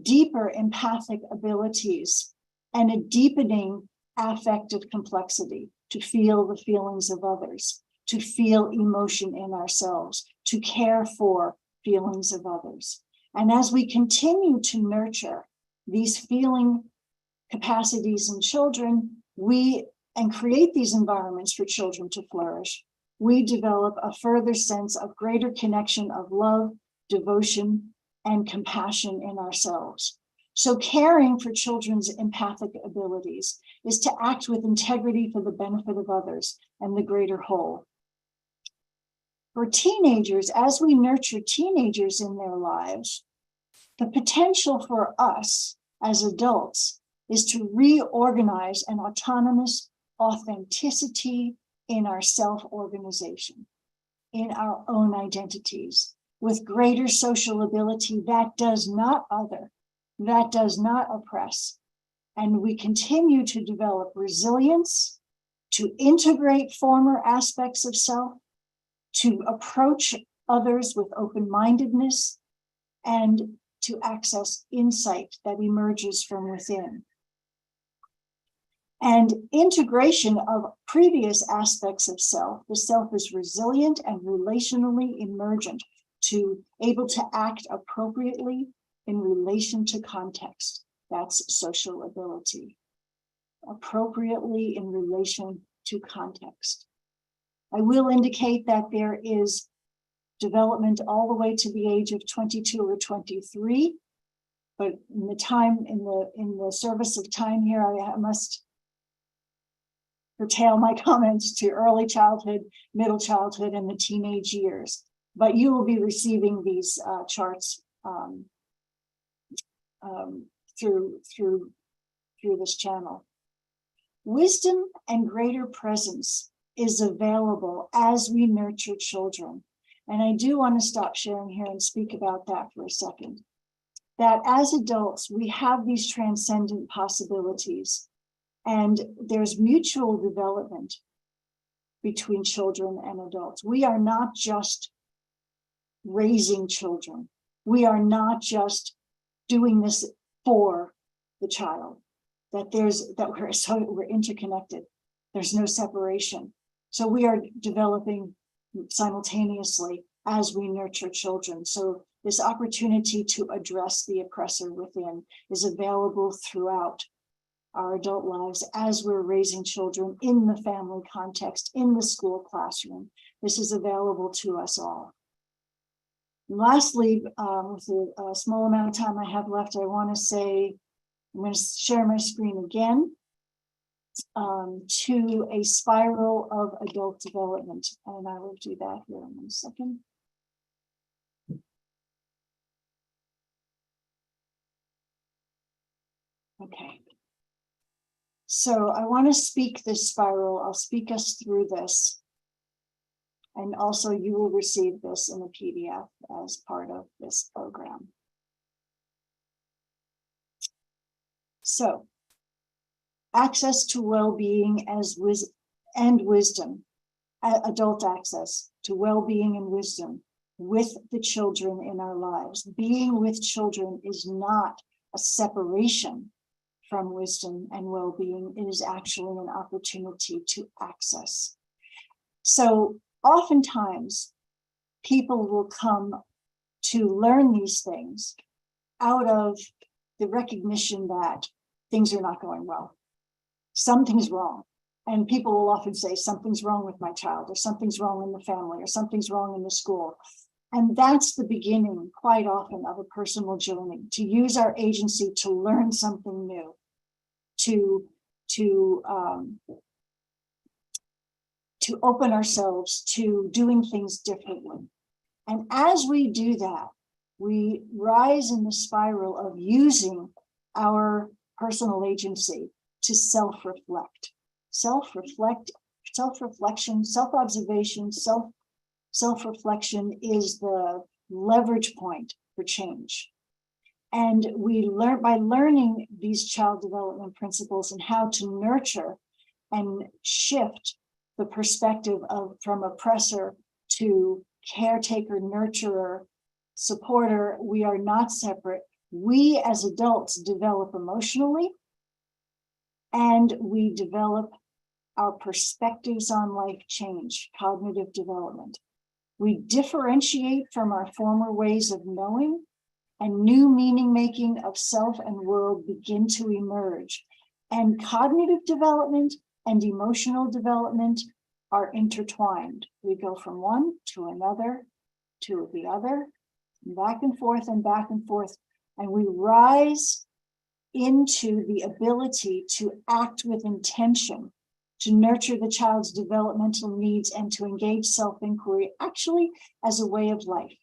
deeper empathic abilities, and a deepening affective complexity to feel the feelings of others, to feel emotion in ourselves, to care for feelings of others. And as we continue to nurture these feeling capacities in children, and create these environments for children to flourish, we develop a further sense of greater connection of love, devotion, and compassion in ourselves. So caring for children's empathic abilities is to act with integrity for the benefit of others and the greater whole. For teenagers, as we nurture teenagers in their lives, the potential for us as adults is to reorganize an autonomous authenticity in our self-organization, in our own identities, with greater social ability that does not other, that does not oppress. And we continue to develop resilience, to integrate former aspects of self, to approach others with open-mindedness, and to access insight that emerges from within. And integration of previous aspects of self, the self is resilient and relationally emergent, to able to act appropriately in relation to context. That's social ability. Appropriately in relation to context. I will indicate that there is development all the way to the age of 22 or 23, but in the service of time here, I must curtail my comments to early childhood, middle childhood, and the teenage years. But you will be receiving these charts through this channel. Wisdom and greater presence is available as we nurture children. And I do want to stop sharing here and speak about that for a second. That as adults, we have these transcendent possibilities, and there's mutual development between children and adults. We are not just raising children. We are not just doing this for the child. We're interconnected. There's no separation. So we are developing simultaneously as we nurture children. So this opportunity to address the oppressor within is available throughout our adult lives as we're raising children in the family context, in the school classroom. This is available to us all. And lastly, with the small amount of time I have left, I want to say, I'm going to share my screen again. To a spiral of adult development. And I will do that here in 1 second. Okay. So I want to speak this spiral. I'll speak us through this. And also you will receive this in a PDF as part of this program. So, access to well-being and wisdom, adult access to well-being and wisdom with the children in our lives. Being with children is not a separation from wisdom and well-being. It is actually an opportunity to access. So oftentimes people will come to learn these things out of the recognition that things are not going well. Something's wrong. And people will often say, something's wrong with my child, or something's wrong in the family, or something's wrong in the school. And that's the beginning, quite often, of a personal journey, to use our agency to learn something new, to open ourselves to doing things differently. And as we do that, we rise in the spiral of using our personal agency to self-reflect. Self-reflection, self-observation, self-reflection is the leverage point for change. And we learn by learning these child development principles and how to nurture and shift the perspective from oppressor to caretaker, nurturer, supporter. We are not separate. We as adults develop emotionally, and we develop our perspectives on life change, cognitive development. We differentiate from our former ways of knowing, and new meaning making of self and world begin to emerge. And cognitive development and emotional development are intertwined. We go from one to another, to the other, back and forth, and we rise into the ability to act with intention, to nurture the child's developmental needs, and to engage self-inquiry actually as a way of life.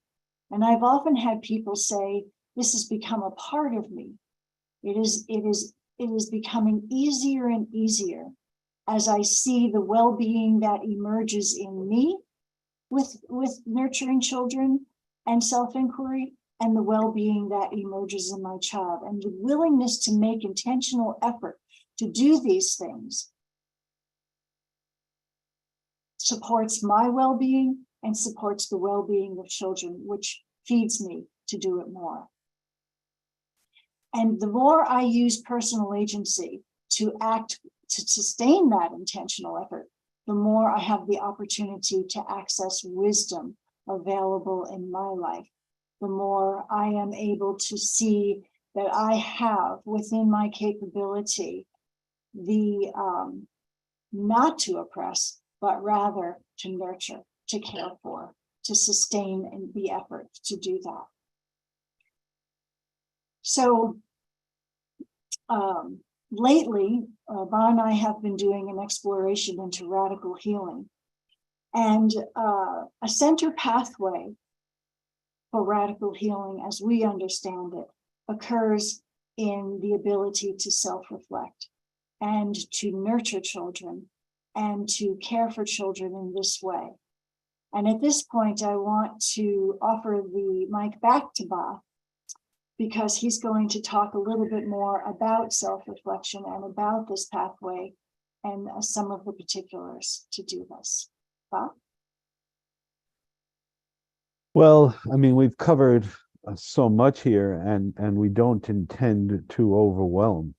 And I've often had people say, this has become a part of me. It is becoming easier and easier as I see the well-being that emerges in me with nurturing children and self-inquiry, and the well-being that emerges in my child, and the willingness to make intentional effort to do these things supports my well-being and supports the well-being of children, which feeds me to do it more. And the more I use personal agency to act, to sustain that intentional effort, the more I have the opportunity to access wisdom available in my life, the more I am able to see that I have within my capability the not to oppress, but rather to nurture, to care for, to sustain and the effort to do that. So lately, Ba and I have been doing an exploration into radical healing, and a center pathway for radical healing, as we understand it, occurs in the ability to self-reflect and to nurture children and to care for children in this way. And at this point, I want to offer the mic back to Ba, because he's going to talk a little bit more about self-reflection and about this pathway and some of the particulars to do this. Ba? Well, I mean, we've covered so much here, and we don't intend to overwhelm.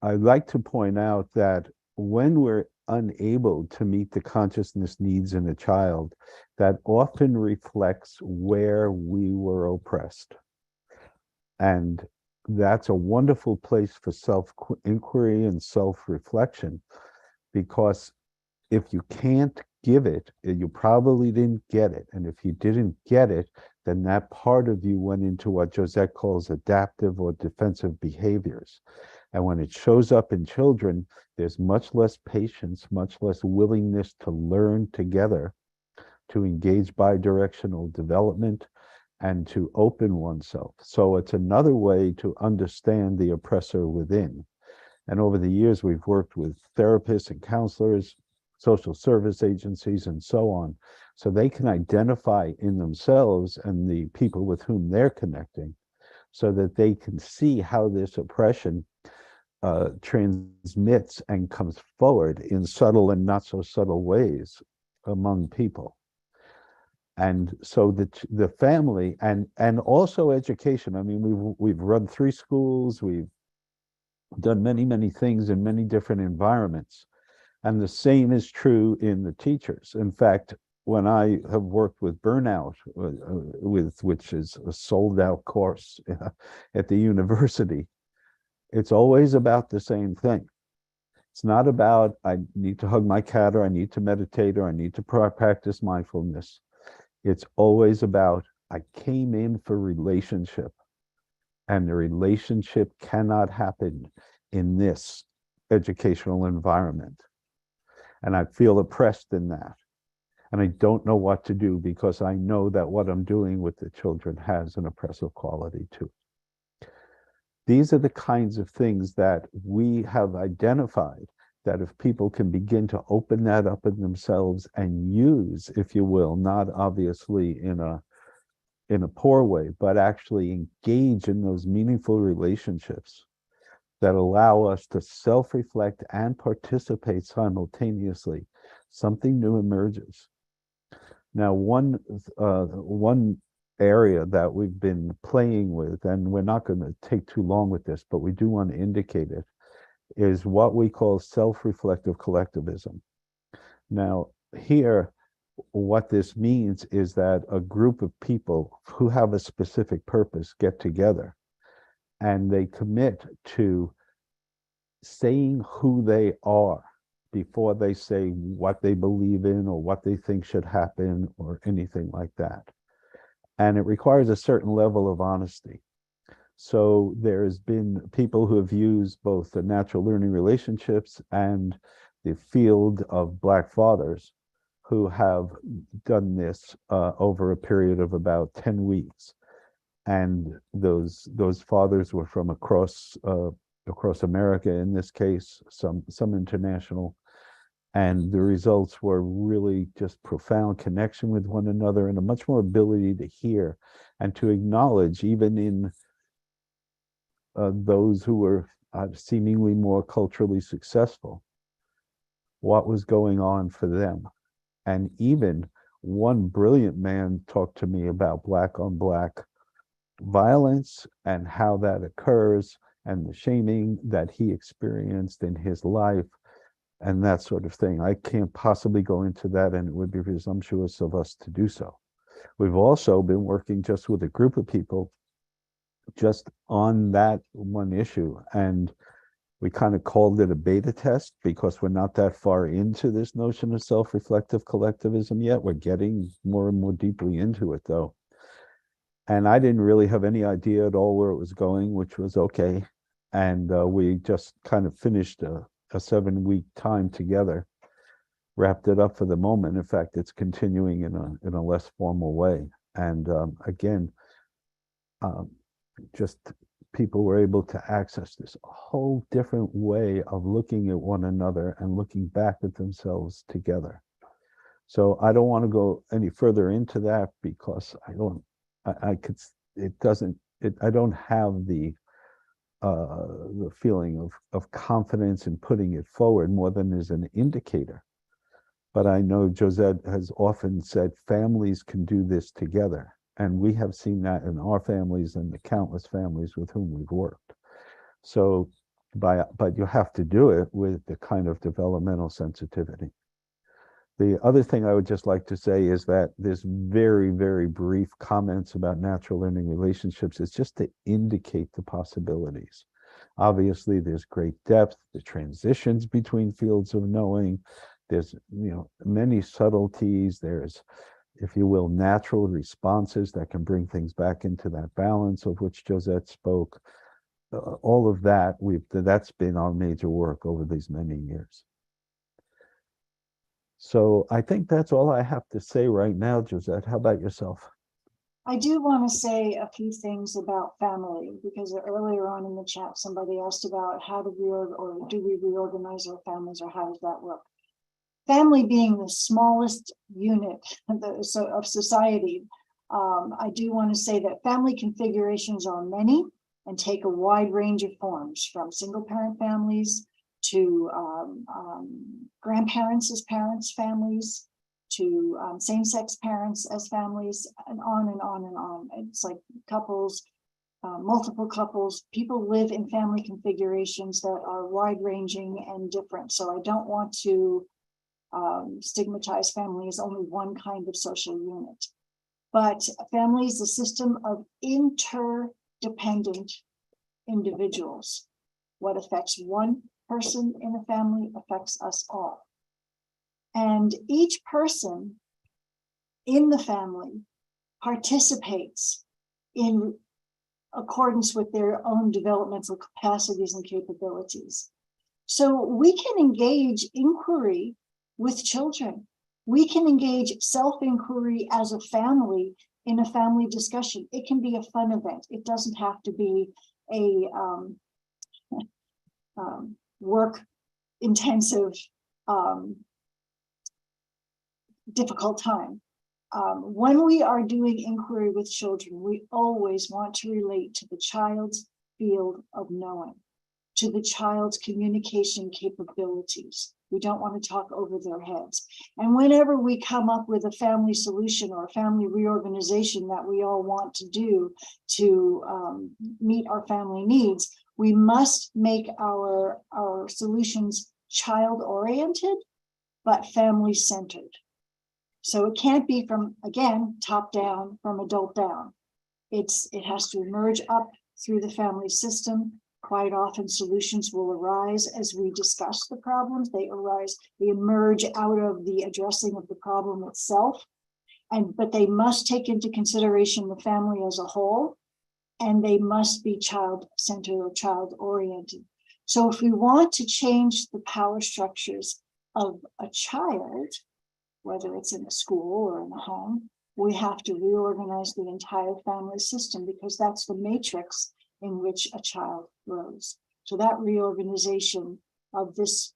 I'd like to point out that when we're unable to meet the consciousness needs in a child, that often reflects where we were oppressed. And that's a wonderful place for self-inquiry and self-reflection, because if you can't give it, you probably didn't get it. And if you didn't get it, then that part of you went into what Josette calls adaptive or defensive behaviors. And when it shows up in children, there's much less patience, much less willingness to learn together, to engage bidirectional development, and to open oneself. So it's another way to understand the oppressor within. And over the years, we've worked with therapists and counselors, social service agencies, and so on, so they can identify in themselves and the people with whom they're connecting, so that they can see how this oppression transmits and comes forward in subtle and not so subtle ways among people. And so the family and also education. I mean, we've run 3 schools, we've done many things in many different environments, and the same is true in the teachers. In fact, when I have worked with burnout, which is a sold-out course at the university, it's always about the same thing. It's not about, I need to hug my cat, or I need to meditate, or I need to practice mindfulness. It's always about, I came in for relationship, and the relationship cannot happen in this educational environment. And I feel oppressed in that. And I don't know what to do, because I know that what I'm doing with the children has an oppressive quality too. These are the kinds of things that we have identified, that if people can begin to open that up in themselves and use, if you will, not obviously in a poor way, but actually engage in those meaningful relationships that allow us to self-reflect and participate simultaneously, something new emerges. Now, one area that we've been playing with, and we're not going to take too long with this, but we do want to indicate it, is what we call self-reflective collectivism. Now, here, what this means is that a group of people who have a specific purpose get together, and they commit to saying who they are before they say what they believe in or what they think should happen or anything like that. And it requires a certain level of honesty. So there's been people who have used both the natural learning relationships and the field of Black fathers who have done this over a period of about 10 weeks. And those fathers were from across America in this case, some international. And the results were really just profound connection with one another and a much more ability to hear and to acknowledge, even in those who were seemingly more culturally successful, what was going on for them. And even one brilliant man talked to me about Black on Black violence and how that occurs and the shaming that he experienced in his life and that sort of thing. I can't possibly go into that, and it would be presumptuous of us to do so. We've also been working just with a group of people just on that one issue, and we kind of called it a beta test because we're not that far into this notion of self-reflective collectivism yet. We're getting more and more deeply into it, though. And I didn't really have any idea at all where it was going, which was okay. And we just kind of finished a 7-week time together, wrapped it up for the moment. In fact, it's continuing in a less formal way. And again, just people were able to access this whole different way of looking at one another and looking back at themselves together. So I don't want to go any further into that because I don't have the feeling of confidence in putting it forward more than as an indicator. But I know Josette has often said families can do this together. And we have seen that in our families and the countless families with whom we've worked. So, but you have to do it with the kind of developmental sensitivity. The other thing I would just like to say is that this very, very brief comments about natural learning relationships is just to indicate the possibilities. Obviously, there's great depth, the transitions between fields of knowing, there's many subtleties, there's, if you will, natural responses that can bring things back into that balance of which Josette spoke. All of that, that's been our major work over these many years. So I think that's all I have to say right now, Josette. How about yourself? I do want to say a few things about family, because earlier on in the chat, somebody asked about how do we reorganize our families, or how does that work? Family being the smallest unit of society, I do want to say that family configurations are many and take a wide range of forms, from single parent families to grandparents as parents, families, to same-sex parents as families, and on and on and on. It's like couples, multiple couples. People live in family configurations that are wide-ranging and different. So I don't want to stigmatize family as only one kind of social unit. But family is a system of interdependent individuals. What affects one person in a family affects us all. And each person in the family participates in accordance with their own developmental capacities and capabilities. So we can engage inquiry with children. We can engage self-inquiry as a family in a family discussion. It can be a fun event. It doesn't have to be a work-intensive, difficult time. When we are doing inquiry with children, we always want to relate to the child's field of knowing, to the child's communication capabilities. We don't want to talk over their heads. And whenever we come up with a family solution or a family reorganization that we all want to do to meet our family needs, we must make our solutions child-oriented, but family-centered. So it can't be from, again, top down, from adult down. It has to emerge up through the family system. Quite often solutions will arise as we discuss the problems. They emerge out of the addressing of the problem itself. But they must take into consideration the family as a whole. and they must be child-centered or child-oriented. So if we want to change the power structures of a child, whether it's in a school or in a home, we have to reorganize the entire family system, because that's the matrix in which a child grows. So that reorganization of this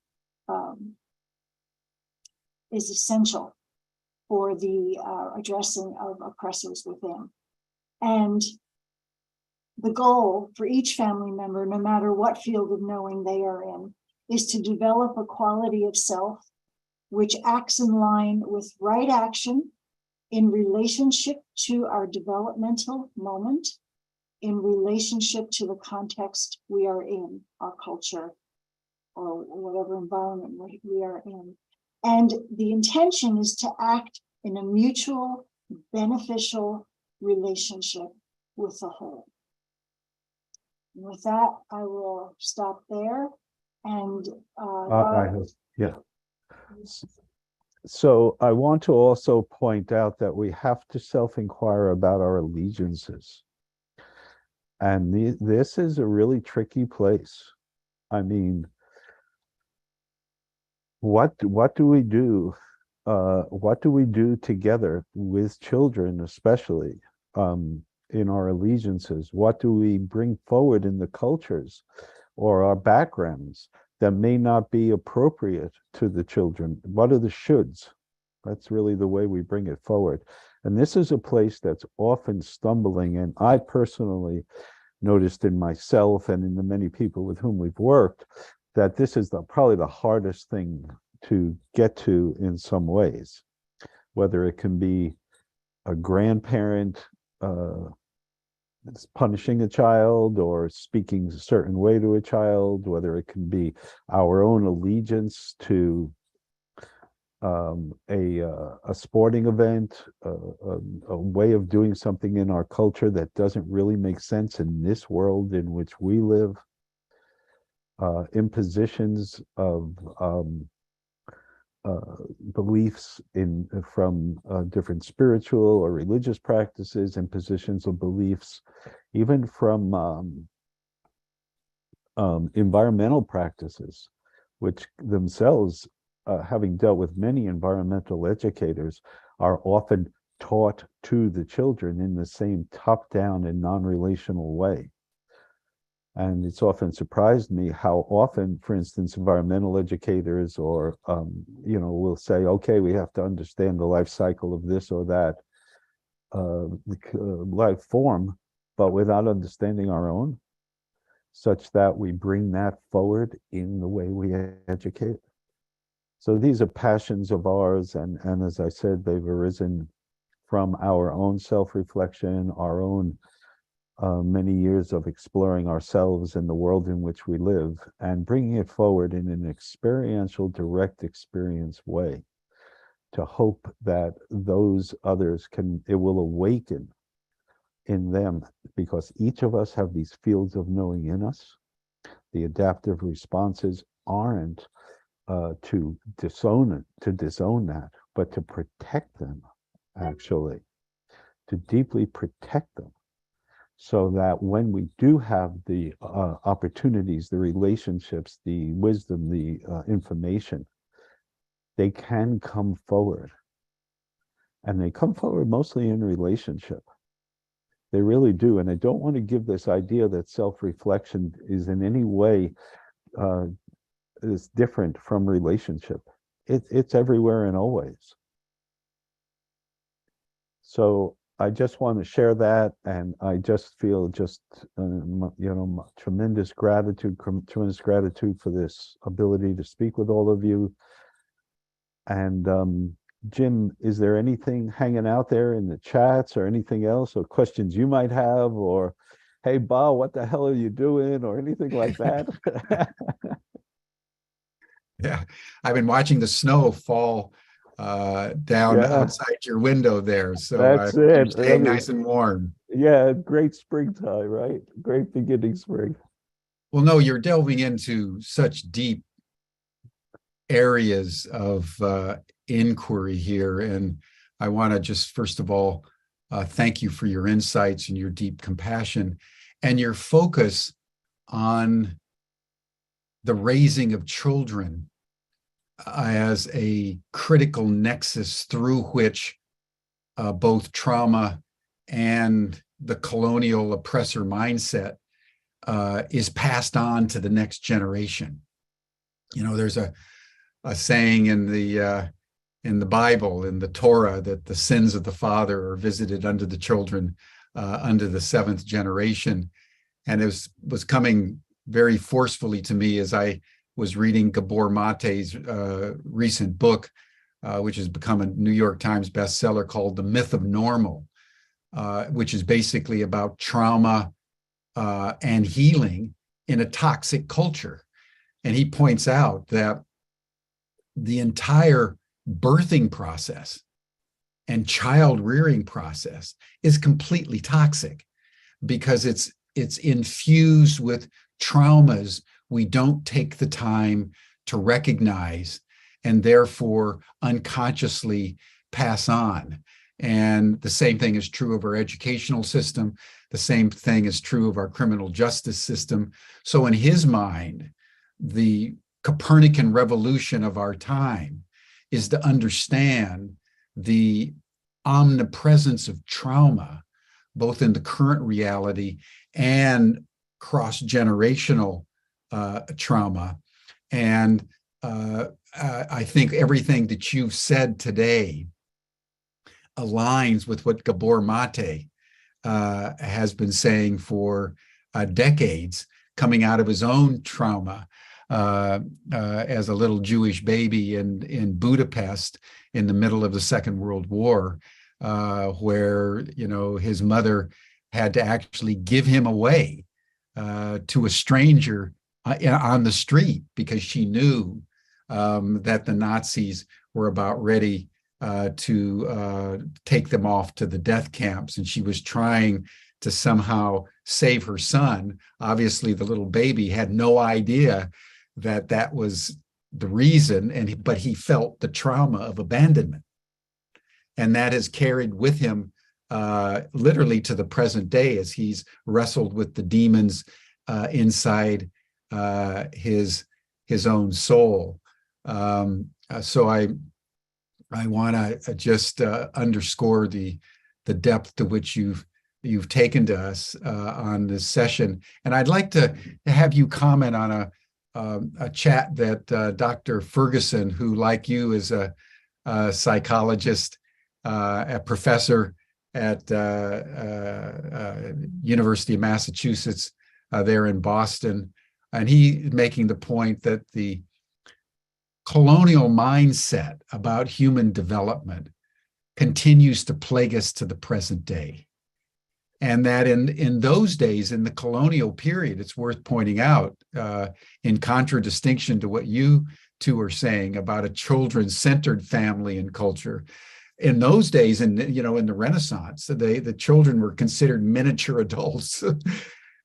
is essential for the addressing of oppressors within. And the goal for each family member, no matter what field of knowing they are in, is to develop a quality of self which acts in line with right action in relationship to our developmental moment, in relationship to the context we are in, our culture, or whatever environment we are in. And the intention is to act in a mutual, beneficial relationship with the whole. And with that, I will stop there. And yeah. So I want to also point out that we have to self-inquire about our allegiances. And this is a really tricky place. I mean, what do we do? What do we do together with children, especially in our allegiances? What do we bring forward in the cultures or our backgrounds that may not be appropriate to the children? What are the shoulds? That's really the way we bring it forward. And this is a place that's often stumbling. And I personally noticed in myself and in the many people with whom we've worked that this is probably the hardest thing to get to in some ways, whether it can be a grandparent punishing a child or speaking a certain way to a child, whether it can be our own allegiance to a sporting event, a way of doing something in our culture that doesn't really make sense in this world in which we live, impositions of beliefs from different spiritual or religious practices, impositions of beliefs, even from environmental practices, which themselves, having dealt with many environmental educators, are often taught to the children in the same top-down and non-relational way. And it's often surprised me how often, for instance, environmental educators or, will say, okay, we have to understand the life cycle of this or that life form, but without understanding our own, such that we bring that forward in the way we educate. So these are passions of ours, and as I said, they've arisen from our own self-reflection, our own many years of exploring ourselves and the world in which we live, and bringing it forward in an experiential, direct experience way, to hope that those others it will awaken in them, because each of us have these fields of knowing in us. The adaptive responses aren't to disown that, but to protect them, actually, to deeply protect them, so that when we do have the opportunities, the relationships, the wisdom, the information, they can come forward. And they come forward mostly in relationship. They really do. And I don't want to give this idea that self-reflection is in any way is different from relationship. It's everywhere and always. So I just want to share that, and I just feel tremendous gratitude for this ability to speak with all of you. And Jim, is there anything hanging out there in the chats or anything else, or questions you might have, or hey, Ba, what the hell are you doing, or anything like that? Yeah, I've been watching the snow fall down outside your window there. So that's you're it. staying nice and warm. Yeah, great springtime, right? Great beginning spring. Well, no, you're delving into such deep areas of inquiry here. And I want to just, first of all, Thank you for your insights and your deep compassion and your focus on the raising of children as a critical nexus through which both trauma and the colonial oppressor mindset is passed on to the next generation. You know, there's a saying in the Bible, in the Torah, that the sins of the father are visited unto the children under the seventh generation. And it was coming very forcefully to me as I was reading Gabor Mate's recent book, which has become a New York Times bestseller, called The Myth of Normal, which is basically about trauma and healing in a toxic culture. And he points out that the entire birthing process and child rearing process is completely toxic because it's infused with traumas we don't take the time to recognize and therefore unconsciously pass on. And the same thing is true of our educational system. The same thing is true of our criminal justice system. So in his mind, the Copernican revolution of our time is to understand the omnipresence of trauma, both in the current reality and cross-generational trauma. And I think everything that you've said today aligns with what Gabor Mate has been saying for decades, coming out of his own trauma as a little Jewish baby in Budapest in the middle of the Second World War, where, you know, his mother had to actually give him away to a stranger on the street because she knew that the Nazis were about ready to take them off to the death camps, and she was trying to somehow save her son. Obviously, the little baby had no idea that that was the reason, but he felt the trauma of abandonment, and that has carried with him literally to the present day as he's wrestled with the demons inside his own soul. So I want to just underscore the depth to which you've taken to us on this session, and I'd like to have you comment on a chat that Dr. Ferguson, who, like you, is a psychologist, a professor at University of Massachusetts there in Boston, and he making the point that the colonial mindset about human development continues to plague us to the present day. And that in those days, in the colonial period, it's worth pointing out, in contradistinction to what you two are saying about a children-centered family and culture, in those days, in the Renaissance, the children were considered miniature adults,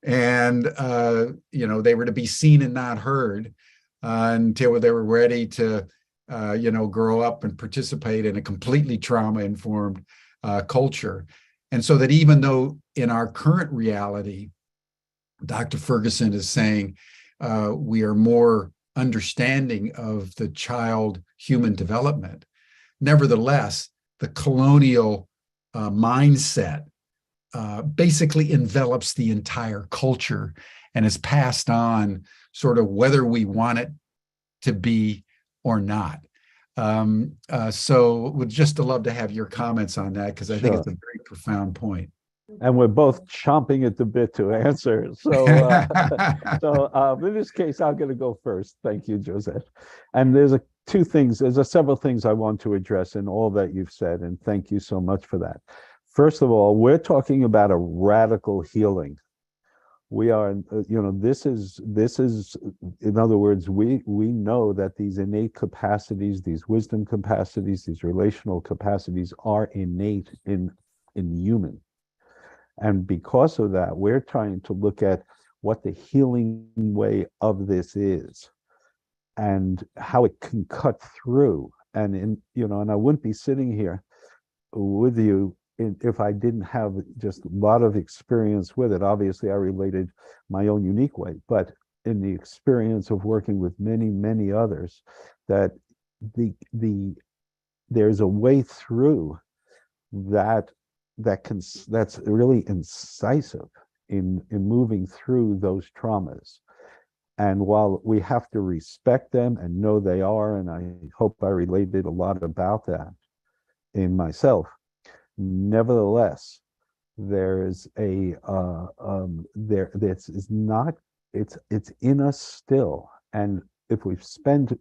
and they were to be seen and not heard until they were ready to grow up and participate in a completely trauma-informed culture. And so that even though in our current reality, Dr. Ferguson is saying we are more understanding of the child human development, nevertheless, the colonial mindset basically envelops the entire culture and is passed on sort of whether we want it to be or not. So would just love to have your comments on that, because I think it's a very profound point. And we're both chomping at the bit to answer. So, in this case, I'm going to go first. Thank you, Josette. And there's several things I want to address in all that you've said, and thank you so much for that. First of all, we're talking about a radical healing. We are, this is, in other words, we know that these innate capacities, these wisdom capacities, these relational capacities are innate in human. And because of that, we're trying to look at what the healing way of this is and how it can cut through. And and I wouldn't be sitting here with you if I didn't have just a lot of experience with it. Obviously, I related my own unique way, but in the experience of working with many, many others, that there's a way through that that's really incisive in moving through those traumas. And while we have to respect them and know they are, and I hope I related a lot about that in myself, nevertheless, there is this is not, it's in us still. And if we spend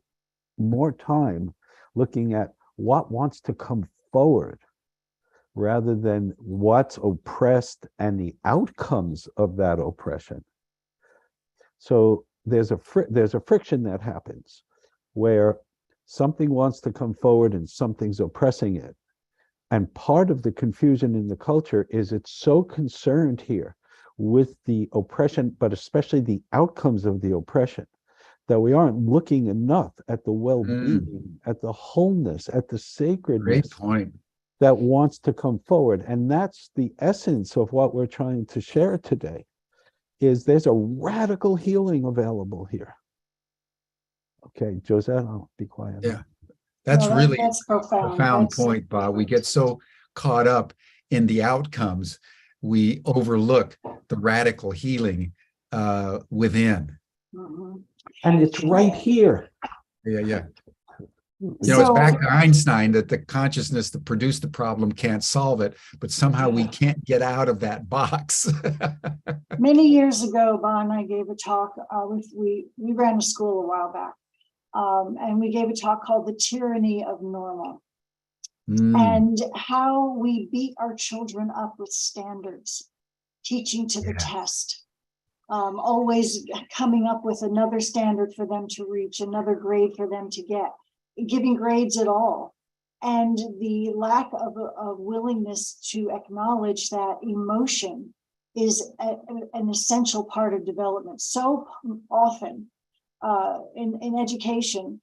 more time looking at what wants to come forward rather than what's oppressed and the outcomes of that oppression. So there's a friction that happens where something wants to come forward and something's oppressing it. And part of the confusion in the culture is it's so concerned here with the oppression, but especially the outcomes of the oppression, that we aren't looking enough at the well-being, at the wholeness, at the sacredness. Great point. That wants to come forward. And that's the essence of what we're trying to share today, is there's a radical healing available here. Okay, Josette, I'll be quiet. Yeah, that's No, really that's profound. profound That's point, Bob. We get so caught up in the outcomes, we overlook the radical healing within. Mhm. And it's right here. Yeah. It's back to Einstein that the consciousness that produced the problem can't solve it, but somehow we can't get out of that box. Many years ago, Bob and I gave a talk. We ran a school a while back, and we gave a talk called "The Tyranny of Normal," and how we beat our children up with standards, teaching to the test, always coming up with another standard for them to reach, another grade for them to get. Giving grades at all, and the lack of willingness to acknowledge that emotion is an essential part of development. So often in education,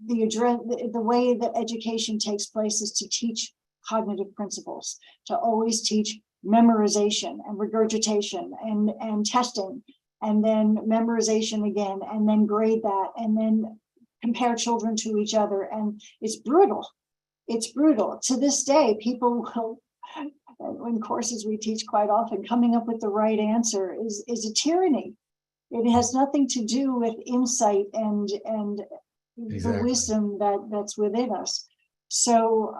the way that education takes place is to teach cognitive principles, to always teach memorization and regurgitation and testing, and then memorization again, and then grade that, and then compare children to each other. And it's brutal. It's brutal. To this day, people will, in courses we teach quite often, coming up with the right answer is a tyranny. It has nothing to do with insight and the wisdom that's within us. So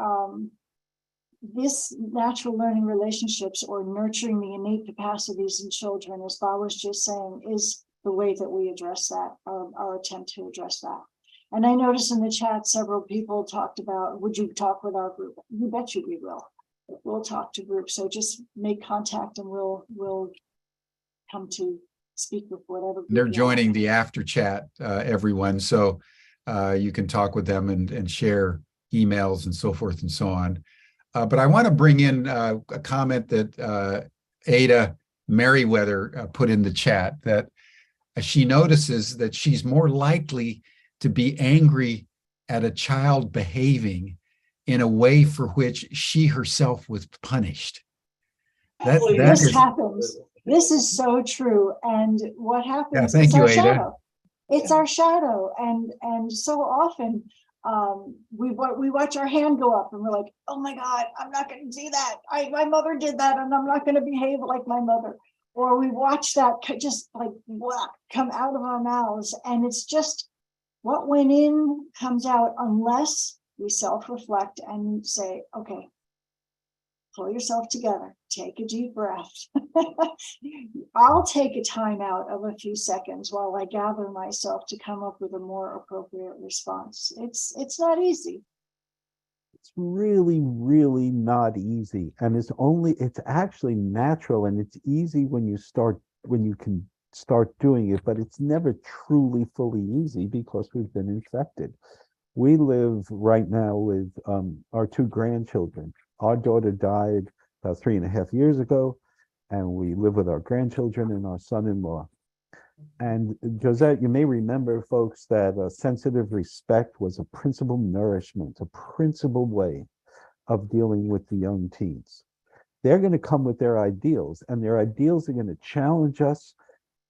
this natural learning relationships, or nurturing the innate capacities in children, as Bob was just saying, is the way that we address that, our attempt to address that. And I noticed in the chat, several people talked about, would you talk with our group? You bet you we will. We'll talk to groups. So just make contact and we'll come to speak with whatever group. They're joining the after chat, everyone. So you can talk with them and share emails and so forth and so on. But I want to bring in a comment that Ada Merriweather put in the chat, that she notices that she's more likely to be angry at a child behaving in a way for which she herself was punished. This happens. This is so true. And what happens is our shadow. It's our shadow. And so often we watch our hand go up and we're like, oh my God, I'm not going to do that. My mother did that and I'm not going to behave like my mother. Or we watch that just like come out of our mouths. And it's just, what went in comes out, unless we self-reflect and say, okay, pull yourself together, take a deep breath. I'll take a time out of a few seconds while I gather myself to come up with a more appropriate response. It's not easy. It's really, really not easy. And it's actually natural, and it's easy when you can start doing it, but it's never truly fully easy because we've been infected. We live right now with our two grandchildren. Our daughter died about 3.5 years ago, and we live with our grandchildren and our son-in-law. And Josette, you may remember, folks, that sensitive respect was a principal nourishment, a principal way of dealing with the young teens. They're going to come with their ideals, and their ideals are going to challenge us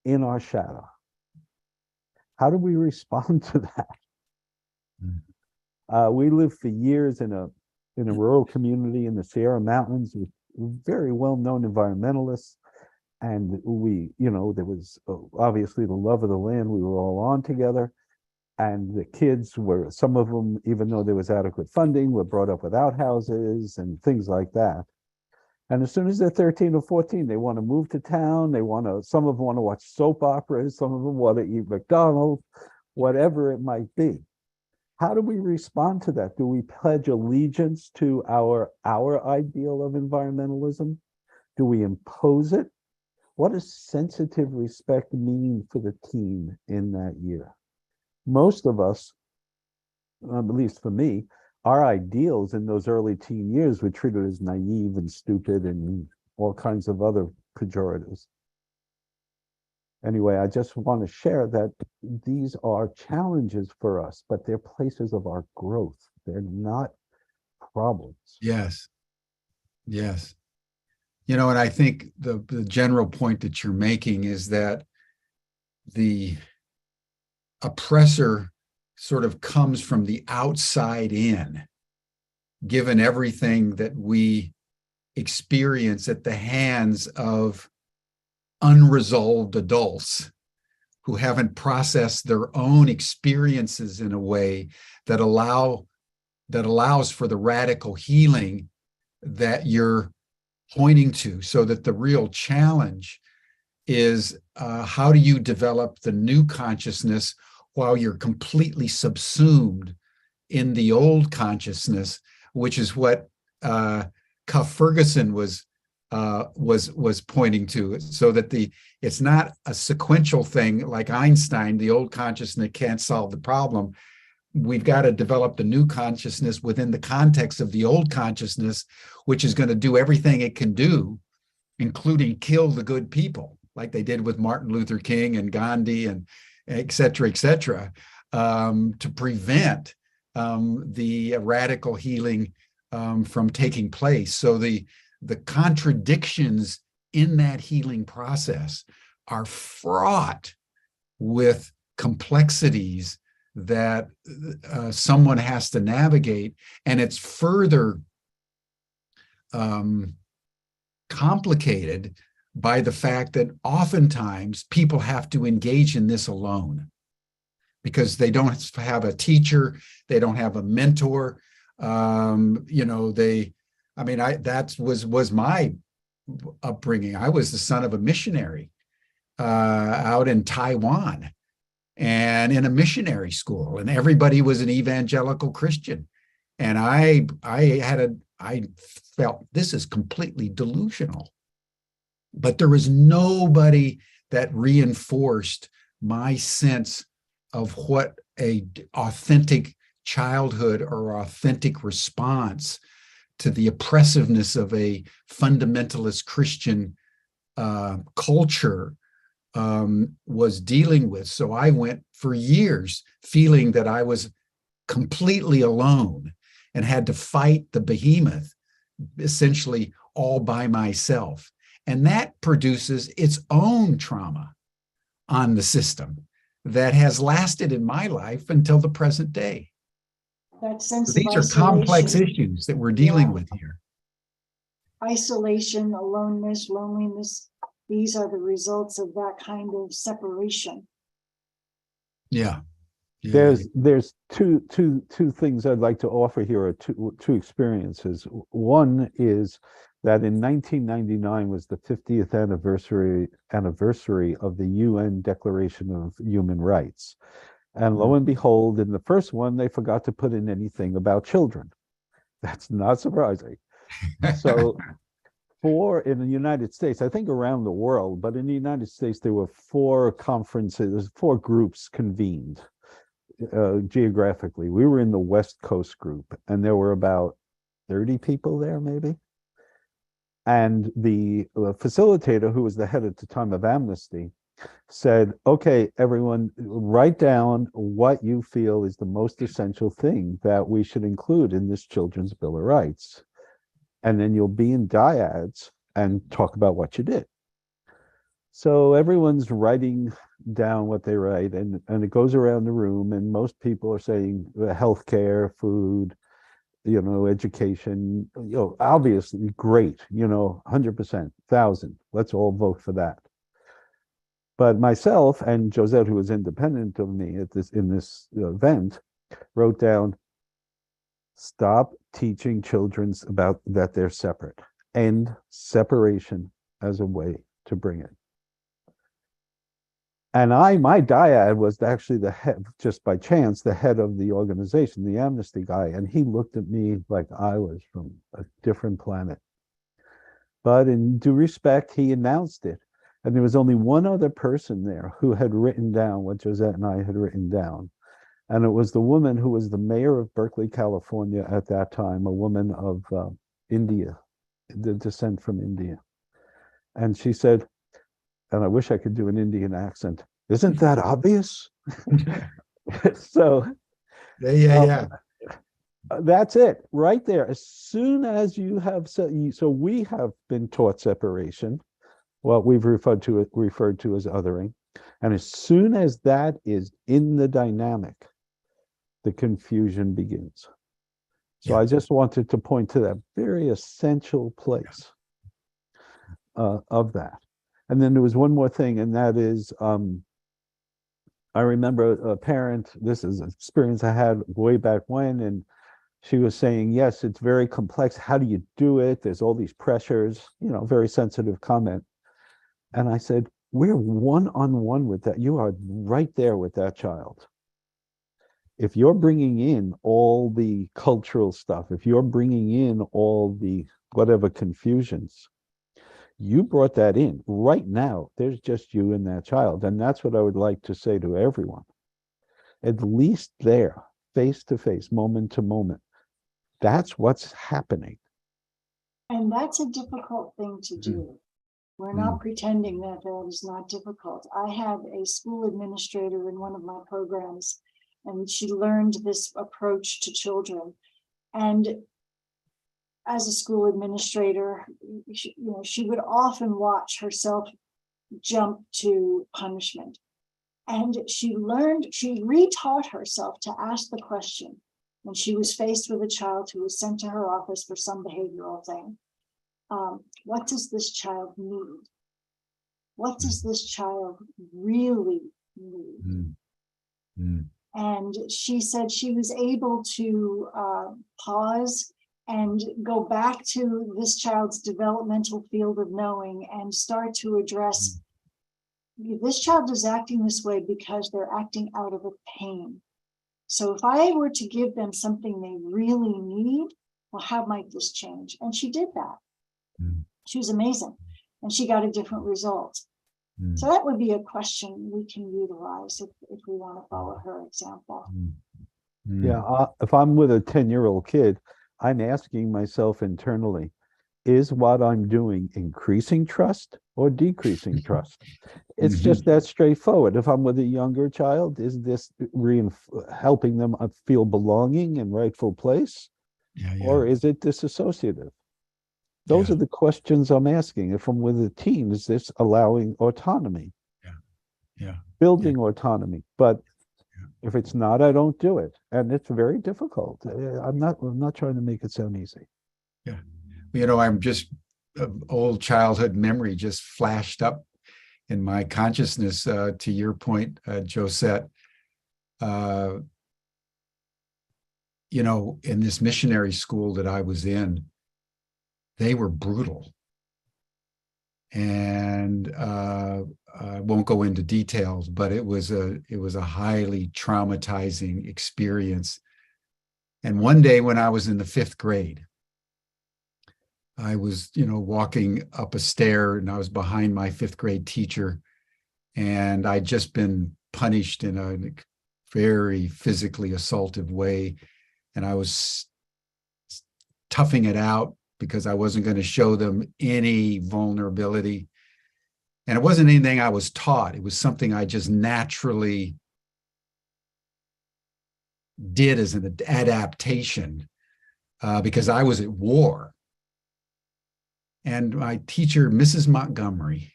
in our shadow. How do we respond to that? We lived for years in a rural community in the Sierra Mountains with very well-known environmentalists. And we, there was obviously the love of the land. We were all on together. And the kids were, some of them, even though there was adequate funding, were brought up with outhouses and things like that. And as soon as they're 13 or 14, they want to move to town. Some of them want to watch soap operas. Some of them want to eat McDonald's, whatever it might be. How do we respond to that? Do we pledge allegiance to our ideal of environmentalism? Do we impose it? What does sensitive respect mean for the teen in that year? Most of us, at least for me, our ideals in those early teen years were treated as naive and stupid and all kinds of other pejoratives. Anyway, I just want to share that these are challenges for us, but they're places of our growth. They're not problems. Yes. Yes. And I think the general point that you're making is that the oppressor sort of comes from the outside in, given everything that we experience at the hands of unresolved adults who haven't processed their own experiences in a way that allows for the radical healing that you're pointing to. So that the real challenge is how do you develop the new consciousness while you're completely subsumed in the old consciousness, which is what Cuff Ferguson was pointing to, so that it's not a sequential thing like Einstein. The old consciousness can't solve the problem. We've got to develop the new consciousness within the context of the old consciousness, which is going to do everything it can do, including kill the good people, like they did with Martin Luther King and Gandhi and et cetera, to prevent the radical healing from taking place. So the contradictions in that healing process are fraught with complexities that someone has to navigate, and it's further complicated by the fact that oftentimes people have to engage in this alone because they don't have a teacher, they don't have a mentor. That was my upbringing. I was the son of a missionary out in Taiwan and in a missionary school, and everybody was an evangelical Christian. And I felt this is completely delusional. But there was nobody that reinforced my sense of what a authentic childhood or authentic response to the oppressiveness of a fundamentalist Christian culture was dealing with. So I went for years feeling that I was completely alone and had to fight the behemoth essentially all by myself. And that produces its own trauma on the system that has lasted in my life until the present day. That sense of These are complex issues that we're dealing with here. Isolation, aloneness, loneliness, these are the results of that kind of separation. Yeah. There's two things I'd like to offer here, or two experiences. One is that in 1999 was the 50th anniversary of the UN Declaration of Human Rights. And lo and behold, in the first one, they forgot to put in anything about children. That's not surprising. So in the United States, I think around the world, but in the United States, there were 4 groups convened geographically. We were in the West Coast group, and there were about 30 people there, maybe. And the facilitator, who was the head at the time of Amnesty, said, okay, everyone, write down what you feel is the most essential thing that we should include in this Children's Bill of Rights. And then you'll be in dyads and talk about what you did. So everyone's writing down what they write, and it goes around the room, and most people are saying healthcare, food, education, obviously great, 100%, 1,000. Let's all vote for that. But myself and Josette, who was independent of me in this event, wrote down, stop teaching children about that they're separate. End separation as a way to bring it. And my dyad was actually the head, just by chance, the head of the organization, the Amnesty guy. And he looked at me like I was from a different planet. But in due respect, he announced it. And there was only one other person there who had written down what Josette and I had written down. And it was the woman who was the mayor of Berkeley, California at that time, a woman of India, the descent from India. And she said, and I wish I could do an Indian accent, isn't that obvious? So Yeah. That's it right there. As soon as you have so we have been taught separation, what we've referred to as othering, and as soon as that is in the dynamic, the confusion begins. So I just wanted to point to that very essential place of that. And then there was one more thing, and that is, I remember a parent, this is an experience I had way back when, and she was saying, yes, it's very complex. How do you do it? There's all these pressures, very sensitive comment. And I said, we're one-on-one with that. You are right there with that child. If you're bringing in all the cultural stuff, if you're bringing in all the whatever confusions, you brought that in. Right now, there's just you and that child. And that's what I would like to say to everyone. At least there, face to face, moment to moment. That's what's happening. And that's a difficult thing to do. We're not pretending that that is not difficult. I had a school administrator in one of my programs, and she learned this approach to children. And as a school administrator, she would often watch herself jump to punishment. And she retaught herself to ask the question when she was faced with a child who was sent to her office for some behavioral thing. What does this child need? What does this child really need? And she said she was able to pause and go back to this child's developmental field of knowing and start to address, this child is acting this way because they're acting out of a pain. So if I were to give them something they really need, well, how might this change? And she did that. She was amazing. And she got a different result. So that would be a question we can utilize if we want to follow her example. Yeah, if I'm with a 10-year-old kid, I'm asking myself internally, is what I'm doing increasing trust or decreasing trust? It's just that straightforward. If I'm with a younger child, is this helping them feel belonging and rightful place? Or is it disassociative? Those are the questions I'm asking. If I'm with a teen, is this allowing autonomy? Building autonomy. But if it's not, I don't do it. And it's very difficult. I'm not trying to make it sound easy. I'm just, old childhood memory just flashed up in my consciousness, to your point, Josette. In this missionary school that I was in, they were brutal. And I won't go into details, but it was a highly traumatizing experience. And one day when I was in the 5th grade, I was, walking up a stair, and I was behind my 5th grade teacher, and I'd just been punished in a very physically assaultive way. And I was toughing it out because I wasn't going to show them any vulnerability. And it wasn't anything I was taught. It was something I just naturally did as an adaptation because I was at war. And my teacher, Mrs. Montgomery,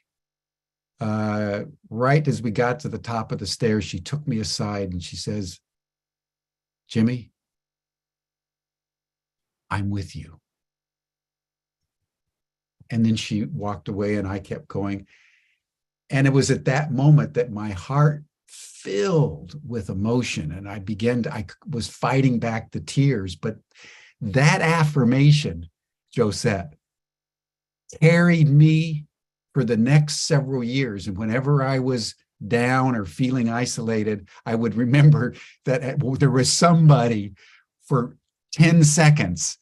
right as we got to the top of the stairs, she took me aside and she says, Jimmy, I'm with you. And then she walked away and I kept going. And it was at that moment that my heart filled with emotion and I was fighting back the tears. But that affirmation, Josette, carried me for the next several years. And whenever I was down or feeling isolated, I would remember that there was somebody for 10 seconds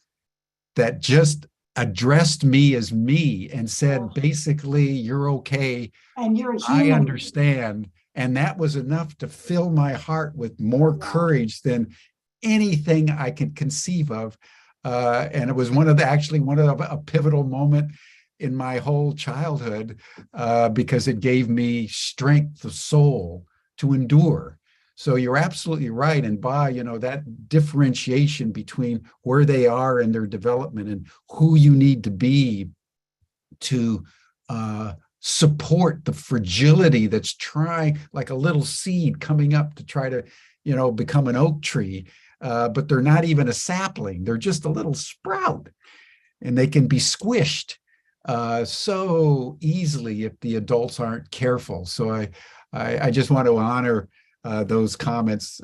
that just addressed me as me and said, basically, you're okay. And you're a human. I understand. And that was enough to fill my heart with more courage than anything I could conceive of. And it was one of a pivotal moment in my whole childhood because it gave me strength of soul to endure. So you're absolutely right. And by, that differentiation between where they are in their development and who you need to be to support the fragility that's trying, like a little seed coming up to try to, become an oak tree. But they're not even a sapling. They're just a little sprout and they can be squished so easily if the adults aren't careful. So I just want to honor those comments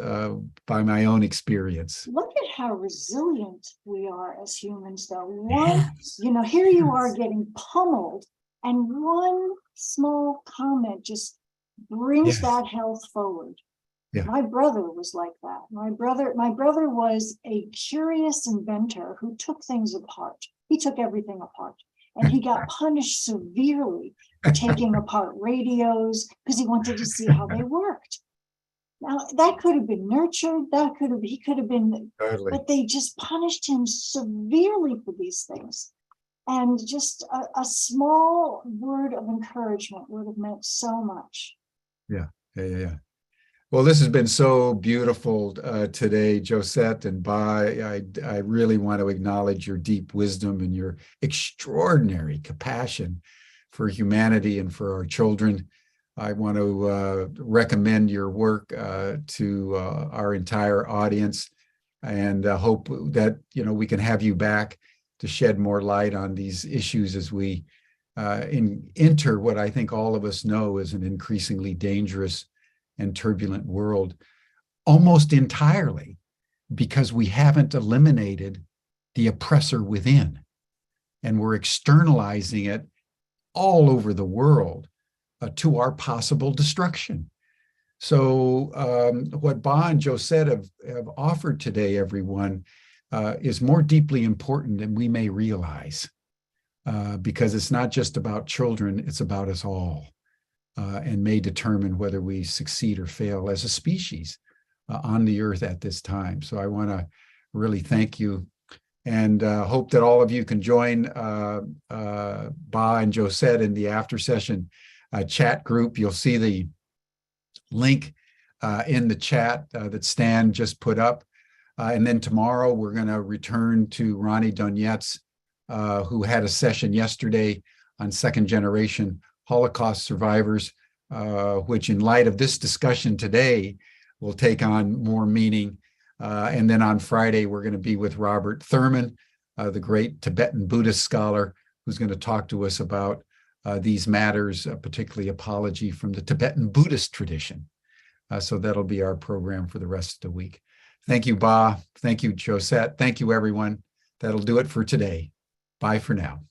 by my own experience. Look at how resilient we are as humans, though. Yes. Here you are getting pummeled, and one small comment just brings that health forward. Yeah. My brother was like that. My brother was a curious inventor who took things apart. He took everything apart. And he got punished severely for taking apart radios because he wanted to see how they worked. Now, that could have been nurtured. He could have been, Totally. But they just punished him severely for these things. And just a small word of encouragement would have meant so much. Yeah. Well, this has been so beautiful today, Josette and Bai. I really want to acknowledge your deep wisdom and your extraordinary compassion for humanity and for our children. I want to recommend your work to our entire audience and hope that, we can have you back to shed more light on these issues as we enter what I think all of us know is an increasingly dangerous and turbulent world, almost entirely because we haven't eliminated the oppressor within. And we're externalizing it all over the world to our possible destruction. So what Ba and Josette have offered today, everyone, is more deeply important than we may realize because it's not just about children, it's about us all. And may determine whether we succeed or fail as a species on the earth at this time. So I want to really thank you and hope that all of you can join Ba and Josette in the after session chat group. You'll see the link in the chat that Stan just put up. And then tomorrow we're going to return to Ronnie Donetz, who had a session yesterday on second generation Holocaust survivors, which in light of this discussion today will take on more meaning. And then on Friday, we're going to be with Robert Thurman, the great Tibetan Buddhist scholar, who's going to talk to us about these matters, particularly apology from the Tibetan Buddhist tradition. So that'll be our program for the rest of the week. Thank you, Ba. Thank you, Josette. Thank you, everyone. That'll do it for today. Bye for now.